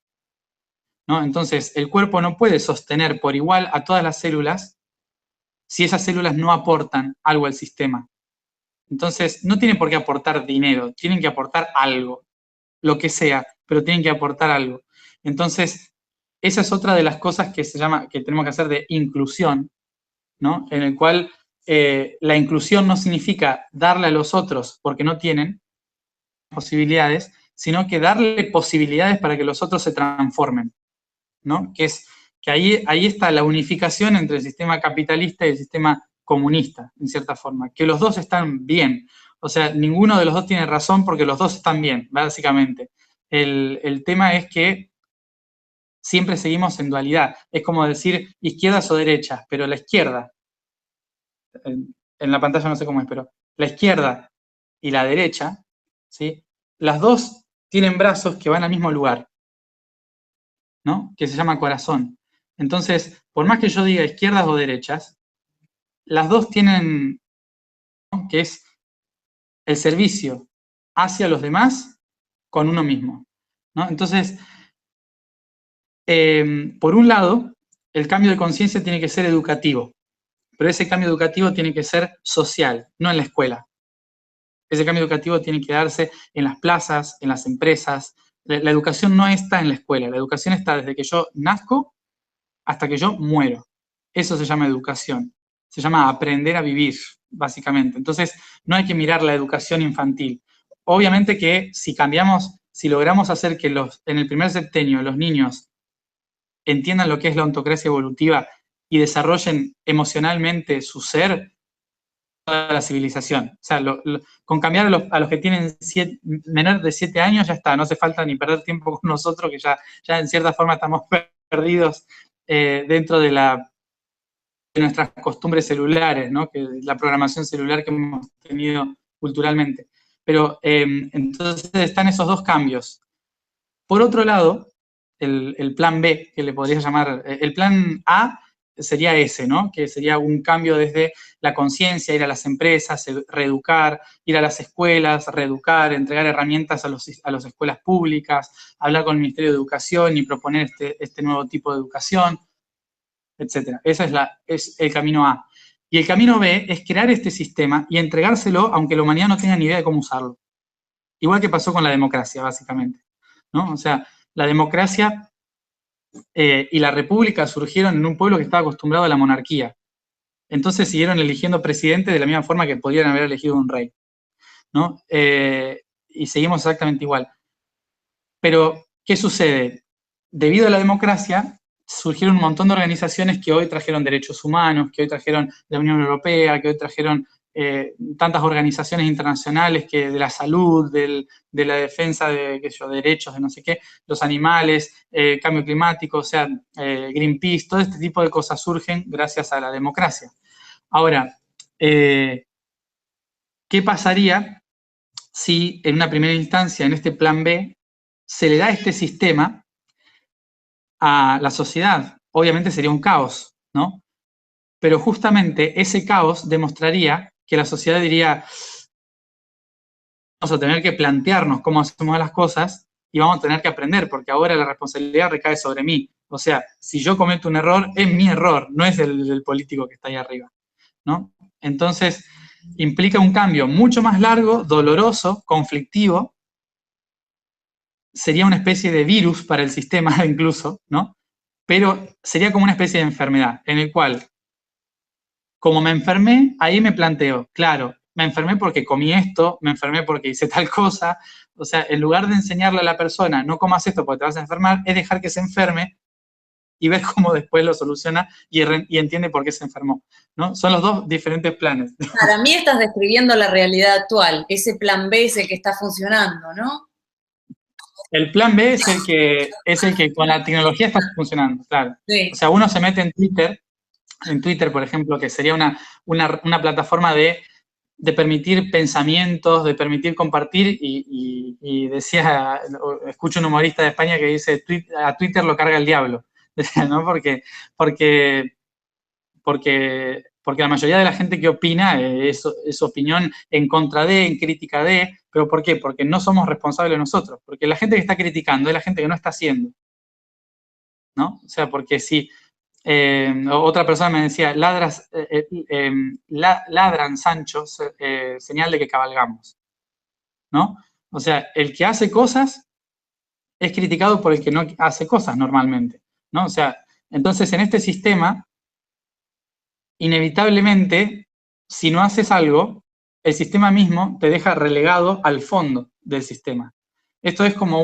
¿no? Entonces, el cuerpo no puede sostener por igual a todas las células si esas células no aportan algo al sistema. Entonces, no tienen por qué aportar dinero, tienen que aportar algo, lo que sea, pero tienen que aportar algo. Entonces, esa es otra de las cosas que tenemos que hacer de inclusión, ¿no? En el cual la inclusión no significa darle a los otros porque no tienen posibilidades, sino que darle posibilidades para que los otros se transformen, ¿no? Que ahí está la unificación entre el sistema capitalista y el sistema comunista, en cierta forma, que los dos están bien. O sea, ninguno de los dos tiene razón porque los dos están bien, básicamente. El tema es que siempre seguimos en dualidad. Es como decir izquierdas o derechas, pero la izquierda, en la pantalla no sé cómo es, pero la izquierda y la derecha ¿sí? Las dos tienen brazos que van al mismo lugar, ¿no? Que se llama corazón. Entonces, por más que yo diga izquierdas o derechas, las dos tienen, ¿no?, que es el servicio hacia los demás con uno mismo, ¿no? Entonces, por un lado, el cambio de conciencia tiene que ser educativo, pero ese cambio educativo tiene que ser social, no en la escuela. Ese cambio educativo tiene que darse en las plazas, en las empresas. La educación no está en la escuela, la educación está desde que yo nazco hasta que yo muero. Eso se llama educación. Se llama aprender a vivir, básicamente. Entonces, no hay que mirar la educación infantil. Obviamente que si cambiamos, si logramos hacer que en el primer septenio los niños entiendan lo que es la ontocracia evolutiva y desarrollen emocionalmente su ser, toda la civilización. O sea, con cambiar a los que tienen menor de 7 años ya está, no hace falta ni perder tiempo con nosotros, que ya en cierta forma estamos perdidos dentro de nuestras costumbres celulares, ¿no? Que la programación celular que hemos tenido culturalmente. Pero entonces están esos dos cambios. Por otro lado, el plan B, que le podría llamar, el plan A sería ese, ¿no? Que sería un cambio desde la conciencia, ir a las empresas, reeducar, ir a las escuelas, reeducar, entregar herramientas a las escuelas públicas, hablar con el Ministerio de Educación y proponer este nuevo tipo de educación, etc. Ese es el camino A. Y el camino B es crear este sistema y entregárselo aunque la humanidad no tenga ni idea de cómo usarlo. Igual que pasó con la democracia, básicamente, ¿no? O sea, la democracia y la república surgieron en un pueblo que estaba acostumbrado a la monarquía. Entonces siguieron eligiendo presidente de la misma forma que podrían haber elegido un rey, ¿no? Y seguimos exactamente igual. Pero, ¿qué sucede? Debido a la democracia, surgieron un montón de organizaciones que hoy trajeron derechos humanos, que hoy trajeron la Unión Europea, que hoy trajeron tantas organizaciones internacionales que de la salud, de la defensa de derechos de no sé qué, los animales, cambio climático, o sea, Greenpeace, todo este tipo de cosas surgen gracias a la democracia. Ahora, ¿qué pasaría si en una primera instancia, en este plan B, se le da este sistema a la sociedad? Obviamente sería un caos, ¿no? Pero justamente ese caos demostraría que la sociedad diría, vamos a tener que plantearnos cómo hacemos las cosas y vamos a tener que aprender, porque ahora la responsabilidad recae sobre mí. O sea, si yo cometo un error, es mi error, no es del político que está ahí arriba, ¿no? Entonces, implica un cambio mucho más largo, doloroso, conflictivo. Sería una especie de virus para el sistema incluso, ¿no? Pero sería como una especie de enfermedad, en el cual, como me enfermé, ahí me planteo, claro, me enfermé porque comí esto, me enfermé porque hice tal cosa. O sea, en lugar de enseñarle a la persona, no comas esto porque te vas a enfermar, es dejar que se enferme y ver cómo después lo soluciona y entiende por qué se enfermó, ¿no? Son los dos diferentes planes. Para mí estás describiendo la realidad actual, ese plan B es el que está funcionando, ¿no? El plan B es el que con la tecnología está funcionando, claro. Sí. O sea, uno se mete en Twitter, por ejemplo, que sería una plataforma de permitir pensamientos, de permitir compartir, y decía, escucho un humorista de España que dice, a Twitter lo carga el diablo, ¿no? Porque la mayoría de la gente que opina es opinión en contra de, en crítica de, pero ¿por qué? Porque no somos responsables nosotros, porque la gente que está criticando es la gente que no está haciendo, ¿no? O sea, porque si otra persona me decía, ladran Sancho, señal de que cabalgamos, ¿no? O sea, el que hace cosas es criticado por el que no hace cosas normalmente, ¿no? O sea, entonces en este sistema, inevitablemente, si no haces algo, el sistema mismo te deja relegado al fondo del sistema. Esto es como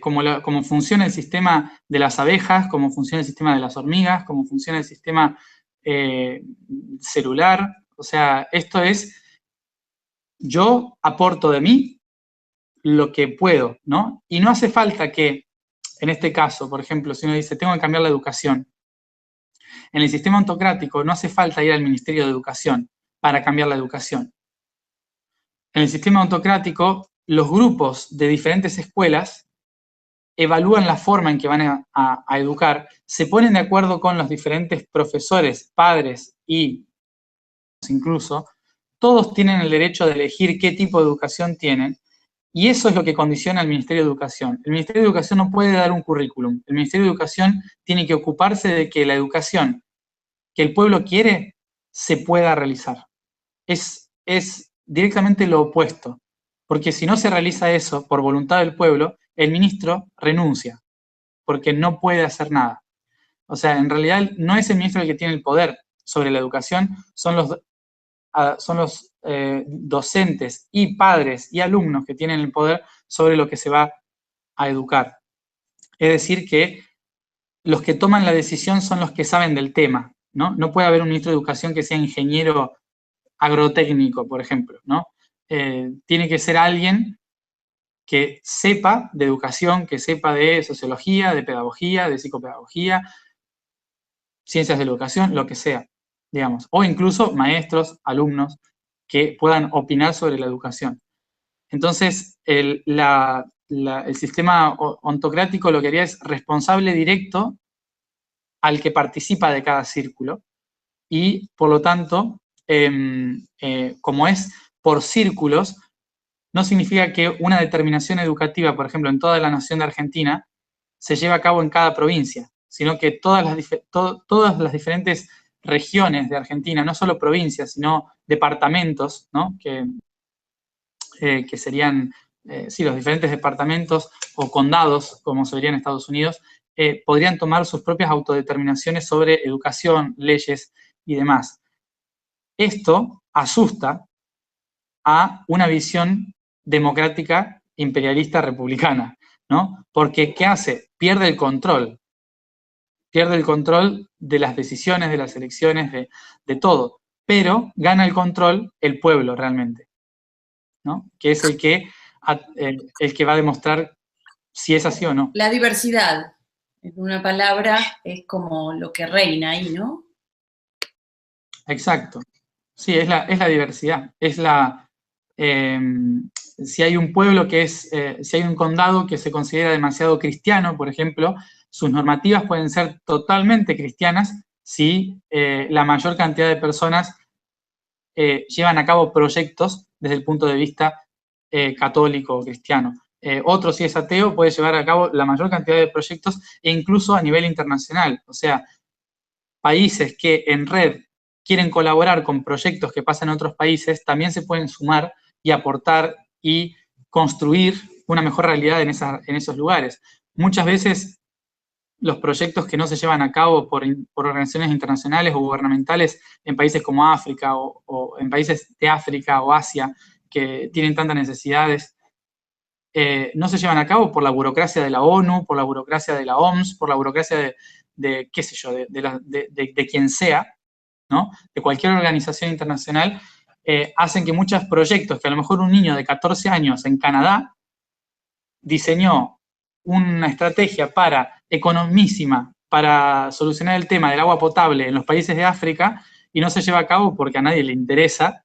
cómo funciona el sistema de las abejas, cómo funciona el sistema de las hormigas, cómo funciona el sistema celular. O sea, esto es, yo aporto de mí lo que puedo, ¿no? Y no hace falta que, en este caso, por ejemplo, si uno dice, tengo que cambiar la educación, en el sistema ontocrático no hace falta ir al Ministerio de Educación para cambiar la educación. En el sistema autocrático, los grupos de diferentes escuelas evalúan la forma en que van a educar, se ponen de acuerdo con los diferentes profesores, padres y incluso, todos tienen el derecho de elegir qué tipo de educación tienen, y eso es lo que condiciona al Ministerio de Educación. El Ministerio de Educación no puede dar un currículum. El Ministerio de Educación tiene que ocuparse de que la educación que el pueblo quiere se pueda realizar. Es directamente lo opuesto, porque si no se realiza eso por voluntad del pueblo, el ministro renuncia, porque no puede hacer nada. O sea, en realidad no es el ministro el que tiene el poder sobre la educación, son los docentes y padres y alumnos que tienen el poder sobre lo que se va a educar. Es decir, que los que toman la decisión son los que saben del tema, ¿no? No puede haber un ministro de Educación que sea ingeniero agrotécnico, por ejemplo, ¿no? Tiene que ser alguien que sepa de educación, que sepa de sociología, de pedagogía, de psicopedagogía, ciencias de la educación, lo que sea, digamos. O incluso maestros, alumnos, que puedan opinar sobre la educación. Entonces, el sistema ontocrático lo que haría es responsable directo al que participa de cada círculo y, por lo tanto, como es por círculos, no significa que una determinación educativa, por ejemplo, en toda la nación de Argentina, se lleve a cabo en cada provincia, sino que todas las diferentes regiones de Argentina, no solo provincias, sino departamentos, ¿no? que serían, sí, los diferentes departamentos o condados, como se vería en Estados Unidos, podrían tomar sus propias autodeterminaciones sobre educación, leyes y demás. Esto asusta a una visión democrática, imperialista, republicana, ¿no? Porque, ¿qué hace? Pierde el control de las decisiones, de las elecciones, de todo, pero gana el control el pueblo realmente, ¿no? Que es el que va a demostrar si es así o no. La diversidad, en una palabra, es como lo que reina ahí, ¿no? Exacto. Sí, es la diversidad. Es si hay un pueblo si hay un condado que se considera demasiado cristiano, por ejemplo, sus normativas pueden ser totalmente cristianas si la mayor cantidad de personas llevan a cabo proyectos desde el punto de vista católico o cristiano. Otro, si es ateo, puede llevar a cabo la mayor cantidad de proyectos e incluso a nivel internacional. O sea, países que en red quieren colaborar con proyectos que pasan en otros países, también se pueden sumar y aportar y construir una mejor realidad en esos lugares. Muchas veces los proyectos que no se llevan a cabo por organizaciones internacionales o gubernamentales en países como África o en países de África o Asia que tienen tantas necesidades, no se llevan a cabo por la burocracia de la ONU, por la burocracia de la OMS, por la burocracia de qué sé yo, de quien sea, ¿no? De cualquier organización internacional, hacen que muchos proyectos que a lo mejor un niño de 14 años en Canadá diseñó una estrategia economísima para solucionar el tema del agua potable en los países de África y no se lleva a cabo porque a nadie le interesa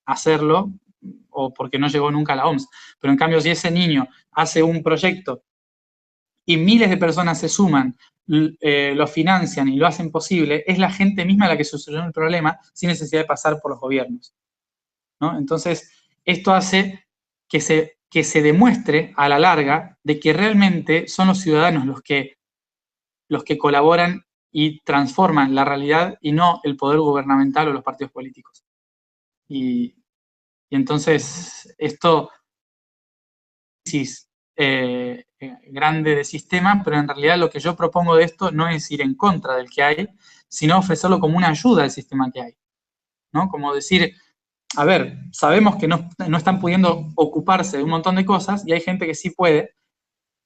hacerlo o porque no llegó nunca a la OMS. Pero en cambio, si ese niño hace un proyecto y miles de personas se suman, lo financian y lo hacen posible, es la gente misma la que soluciona el problema sin necesidad de pasar por los gobiernos, ¿no? Entonces, esto hace que se demuestre a la larga de que realmente son los ciudadanos los que colaboran y transforman la realidad y no el poder gubernamental o los partidos políticos. Y entonces esto es grande de sistema, pero en realidad lo que yo propongo de esto no es ir en contra del que hay, sino ofrecerlo como una ayuda al sistema que hay, ¿no? Como decir, a ver, sabemos que no están pudiendo ocuparse de un montón de cosas y hay gente que sí puede,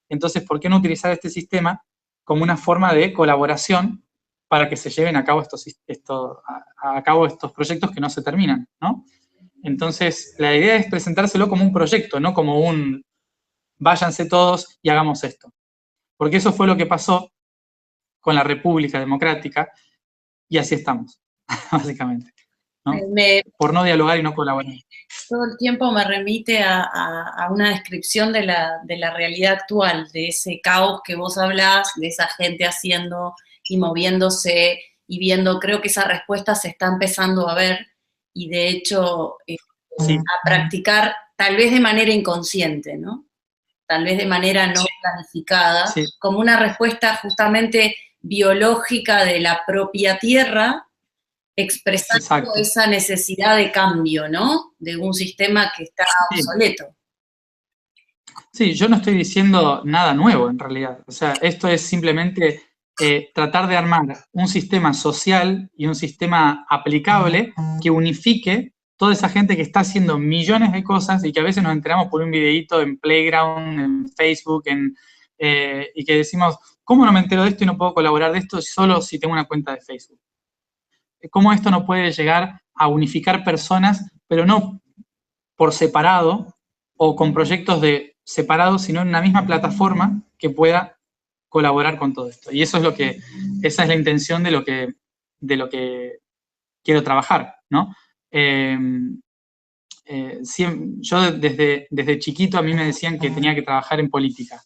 entonces, ¿por qué no utilizar este sistema como una forma de colaboración para que se lleven a cabo estos proyectos que no se terminan, ¿no? Entonces, la idea es presentárselo como un proyecto, no como un váyanse todos y hagamos esto. Porque eso fue lo que pasó con la República Democrática y así estamos, básicamente. ¿no? Por no dialogar y no colaborar. Todo el tiempo me remite a una descripción de la realidad actual, de ese caos que vos hablás, de esa gente haciendo y moviéndose y viendo. Creo que esa respuesta se está empezando a ver y de hecho Sí. a practicar tal vez de manera inconsciente, ¿no? Tal vez de manera no planificada, Sí. como una respuesta justamente biológica de la propia tierra, expresando Exacto. esa necesidad de cambio, ¿no? De un sistema que está obsoleto. Sí, yo no estoy diciendo nada nuevo en realidad. O sea, esto es simplemente tratar de armar un sistema social y un sistema aplicable que unifique toda esa gente que está haciendo millones de cosas y que a veces nos enteramos por un videíto en Playground, en Facebook, y que decimos, ¿cómo no me entero de esto y no puedo colaborar de esto solo si tengo una cuenta de Facebook? ¿Cómo esto no puede llegar a unificar personas, pero no por separado o con proyectos separados, sino en una misma plataforma que pueda colaborar con todo esto? Y eso es esa es la intención de lo que quiero trabajar, ¿no? Yo desde chiquito a mí me decían que tenía que trabajar en política,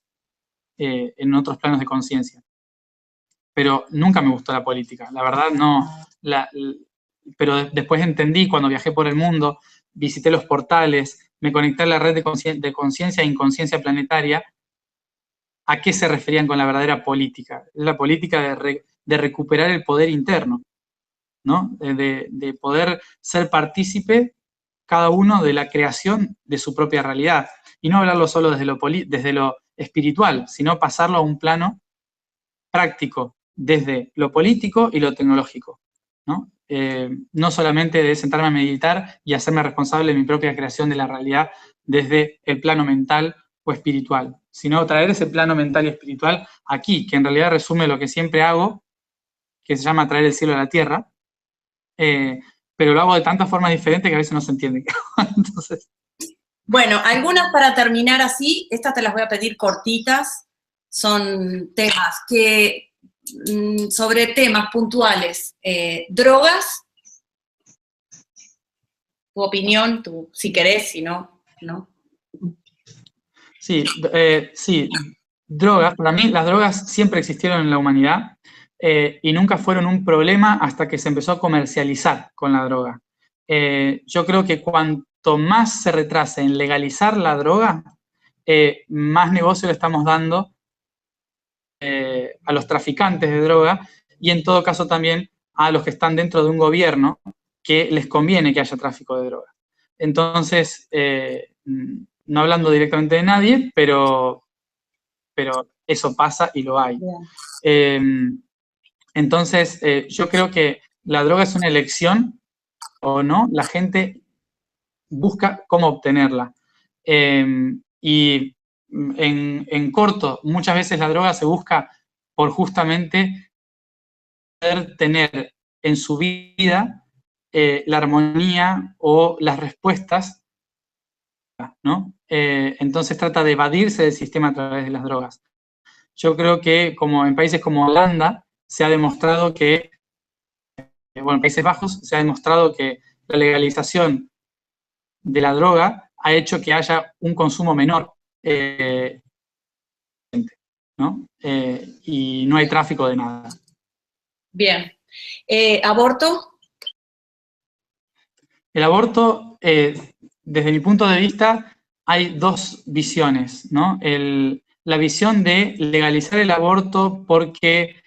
en otros planos de conciencia. Pero nunca me gustó la política, la verdad no. Pero después entendí cuando viajé por el mundo, visité los portales, me conecté a la red de conciencia e inconsciencia planetaria, a qué se referían con la verdadera política. Es la política de recuperar el poder interno, ¿no? De poder ser partícipe cada uno de la creación de su propia realidad. Y no hablarlo solo desde lo espiritual, sino pasarlo a un plano práctico, desde lo político y lo tecnológico, ¿no? No solamente de sentarme a meditar y hacerme responsable de mi propia creación de la realidad desde el plano mental o espiritual, sino traer ese plano mental y espiritual aquí, que en realidad resume lo que siempre hago, que se llama traer el cielo a la tierra, pero lo hago de tantas formas diferentes que a veces no se entiende. Entonces... Bueno, algunas para terminar así, estas te las voy a pedir cortitas, son temas que, sobre temas puntuales, drogas, tu opinión, si querés, si no, ¿no? Sí, sí, drogas, para mí las drogas siempre existieron en la humanidad y nunca fueron un problema hasta que se empezó a comercializar con la droga. Yo creo que cuanto más se retrase en legalizar la droga, más negocio le estamos dando a los traficantes de droga y en todo caso también a los que están dentro de un gobierno que les conviene que haya tráfico de droga. Entonces, no hablando directamente de nadie, pero eso pasa y lo hay. Entonces, yo creo que la droga es una elección o no, la gente busca cómo obtenerla. Y en corto, muchas veces la droga se busca por justamente poder tener en su vida la armonía o las respuestas, ¿no? Entonces trata de evadirse del sistema a través de las drogas. Yo creo que como en países como Holanda se ha demostrado que, bueno, en Países Bajos se ha demostrado que la legalización de la droga ha hecho que haya un consumo menor, ¿no? Y no hay tráfico de nada. Bien. ¿Aborto? El aborto, desde mi punto de vista, hay dos visiones, ¿no? La visión de legalizar el aborto porque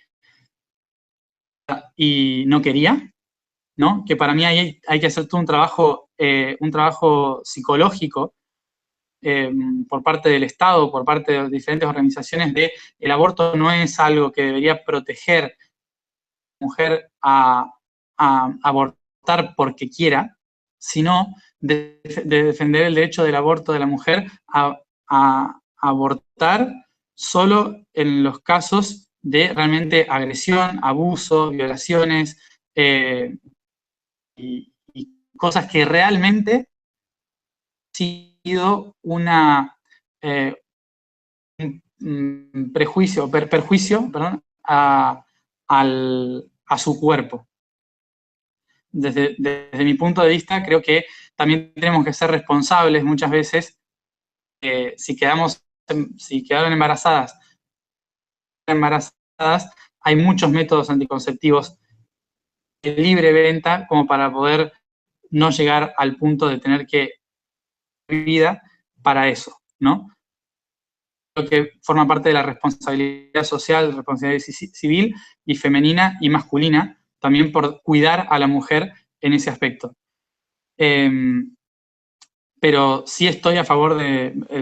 y no quería, ¿no? Que para mí hay que hacer todo un trabajo psicológico por parte del Estado, por parte de diferentes organizaciones, de el aborto no es algo que debería proteger a la mujer a abortar porque quiera, sino de defender el derecho del aborto de la mujer a abortar solo en los casos de realmente agresión, abuso, violaciones y cosas que realmente ha sido un perjuicio, perdón, a su cuerpo. desde mi punto de vista, creo que también tenemos que ser responsables muchas veces. Si quedaron embarazadas, hay muchos métodos anticonceptivos de libre venta como para poder no llegar al punto de tener que vivir vida para eso, ¿no? Creo que forma parte de la responsabilidad social, responsabilidad civil y femenina y masculina, también por cuidar a la mujer en ese aspecto. Pero sí estoy a favor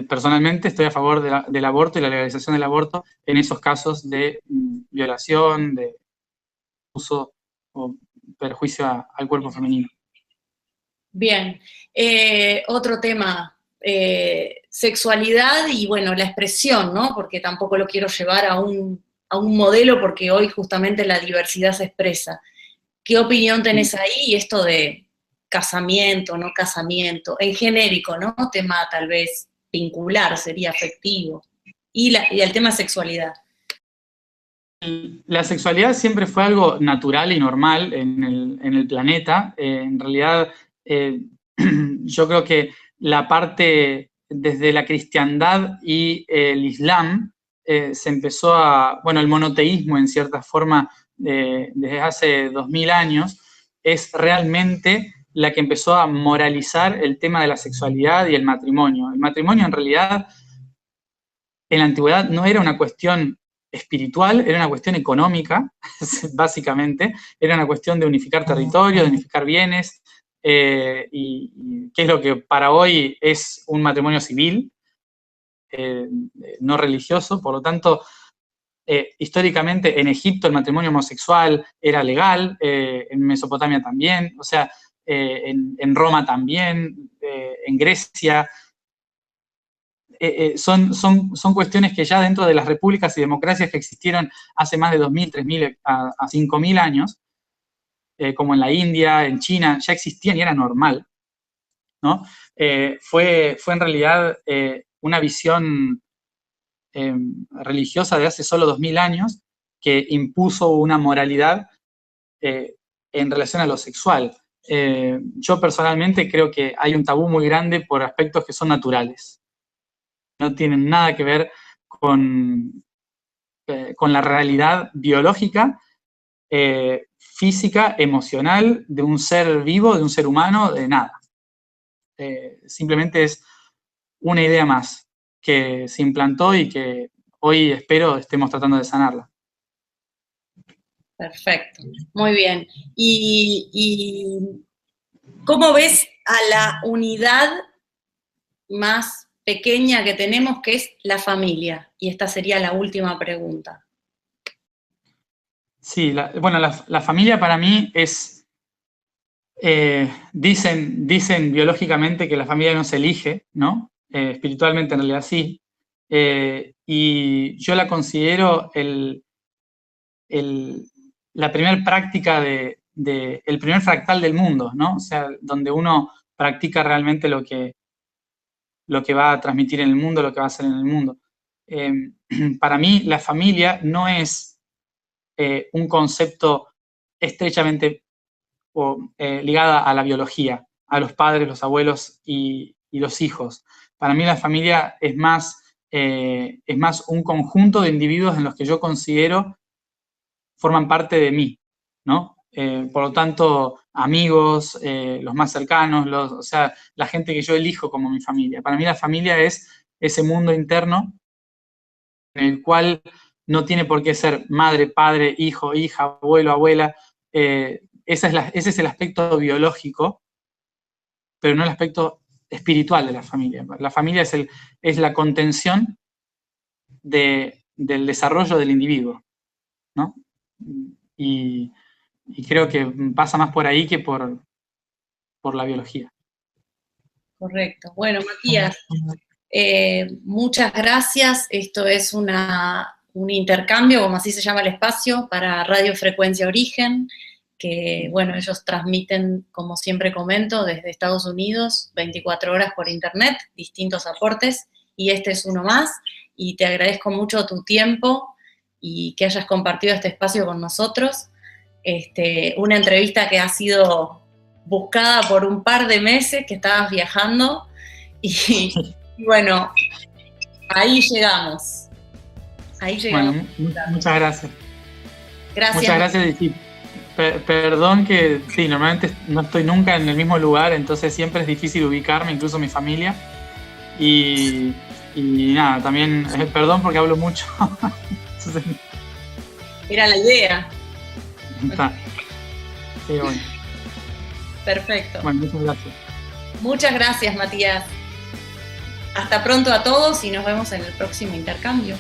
personalmente estoy a favor del aborto y la legalización del aborto en esos casos de violación, de uso o perjuicio al cuerpo femenino. Bien, otro tema, sexualidad y bueno, la expresión, ¿no? Porque tampoco lo quiero llevar a un modelo porque hoy justamente la diversidad se expresa. ¿Qué opinión tenés ahí? Y esto de casamiento, no casamiento, en genérico, ¿no? Tema tal vez vincular, sería afectivo. Y el tema sexualidad. La sexualidad siempre fue algo natural y normal en el planeta. En realidad, yo creo que la parte desde la cristiandad y el islam se empezó bueno, el monoteísmo en cierta forma desde hace 2000 años es realmente la que empezó a moralizar el tema de la sexualidad y el matrimonio. El matrimonio en realidad en la antigüedad no era una cuestión espiritual, era una cuestión económica, básicamente, era una cuestión de unificar territorio, de unificar bienes, y qué es lo que para hoy es un matrimonio civil, no religioso. Por lo tanto, históricamente en Egipto el matrimonio homosexual era legal, en Mesopotamia también, o sea, en Roma también, en Grecia. Son cuestiones que ya dentro de las repúblicas y democracias que existieron hace más de 2.000, 3.000 a 5.000 años, como en la India, en China, ya existían y era normal, ¿no? Fue en realidad una visión religiosa de hace solo 2.000 años que impuso una moralidad en relación a lo sexual. Yo personalmente creo que hay un tabú muy grande por aspectos que son naturales. No tienen nada que ver con la realidad biológica, física, emocional de un ser vivo, de un ser humano, de nada. Simplemente es una idea más que se implantó y que hoy espero estemos tratando de sanarla. Perfecto, muy bien. ¿Y cómo ves a la unidad más pequeña que tenemos, que es la familia? Y esta sería la última pregunta. Sí, bueno, la familia para mí es, dicen biológicamente que la familia no se elige, ¿no? Espiritualmente en realidad sí. Y yo la considero la primera práctica el primer fractal del mundo, ¿no? O sea, donde uno practica realmente lo que va a transmitir en el mundo, lo que va a hacer en el mundo. Para mí, la familia no es un concepto estrechamente ligada a la biología, a los padres, los abuelos y los hijos. Para mí la familia es más un conjunto de individuos en los que yo considero forman parte de mí, ¿no? Por lo tanto, amigos, los más cercanos, o sea, la gente que yo elijo como mi familia. Para mí la familia es ese mundo interno en el cual no tiene por qué ser madre, padre, hijo, hija, abuelo, abuela. Ese es el aspecto biológico, pero no el aspecto espiritual de la familia. La familia es la contención del desarrollo del individuo, ¿no? Y creo que pasa más por ahí que por la biología. Correcto. Bueno, Matías, muchas gracias. Esto es un intercambio, como así se llama el espacio, para Radio Frecuencia Origen, que, bueno, ellos transmiten, como siempre comento, desde Estados Unidos, 24 horas por internet, distintos aportes, y este es uno más, y te agradezco mucho tu tiempo y que hayas compartido este espacio con nosotros. una entrevista que ha sido buscada por un par de meses, que estabas viajando, y bueno, ahí llegamos. Ahí llegamos. Bueno, muchas gracias. Gracias. Muchas gracias. Y perdón que sí, normalmente no estoy nunca en el mismo lugar, entonces siempre es difícil ubicarme, incluso mi familia. Y nada, también perdón porque hablo mucho. Era la idea. Está. Sí, bueno. Perfecto. Bueno, muchas gracias. Muchas gracias, Matías. Hasta pronto a todos y nos vemos en el próximo intercambio.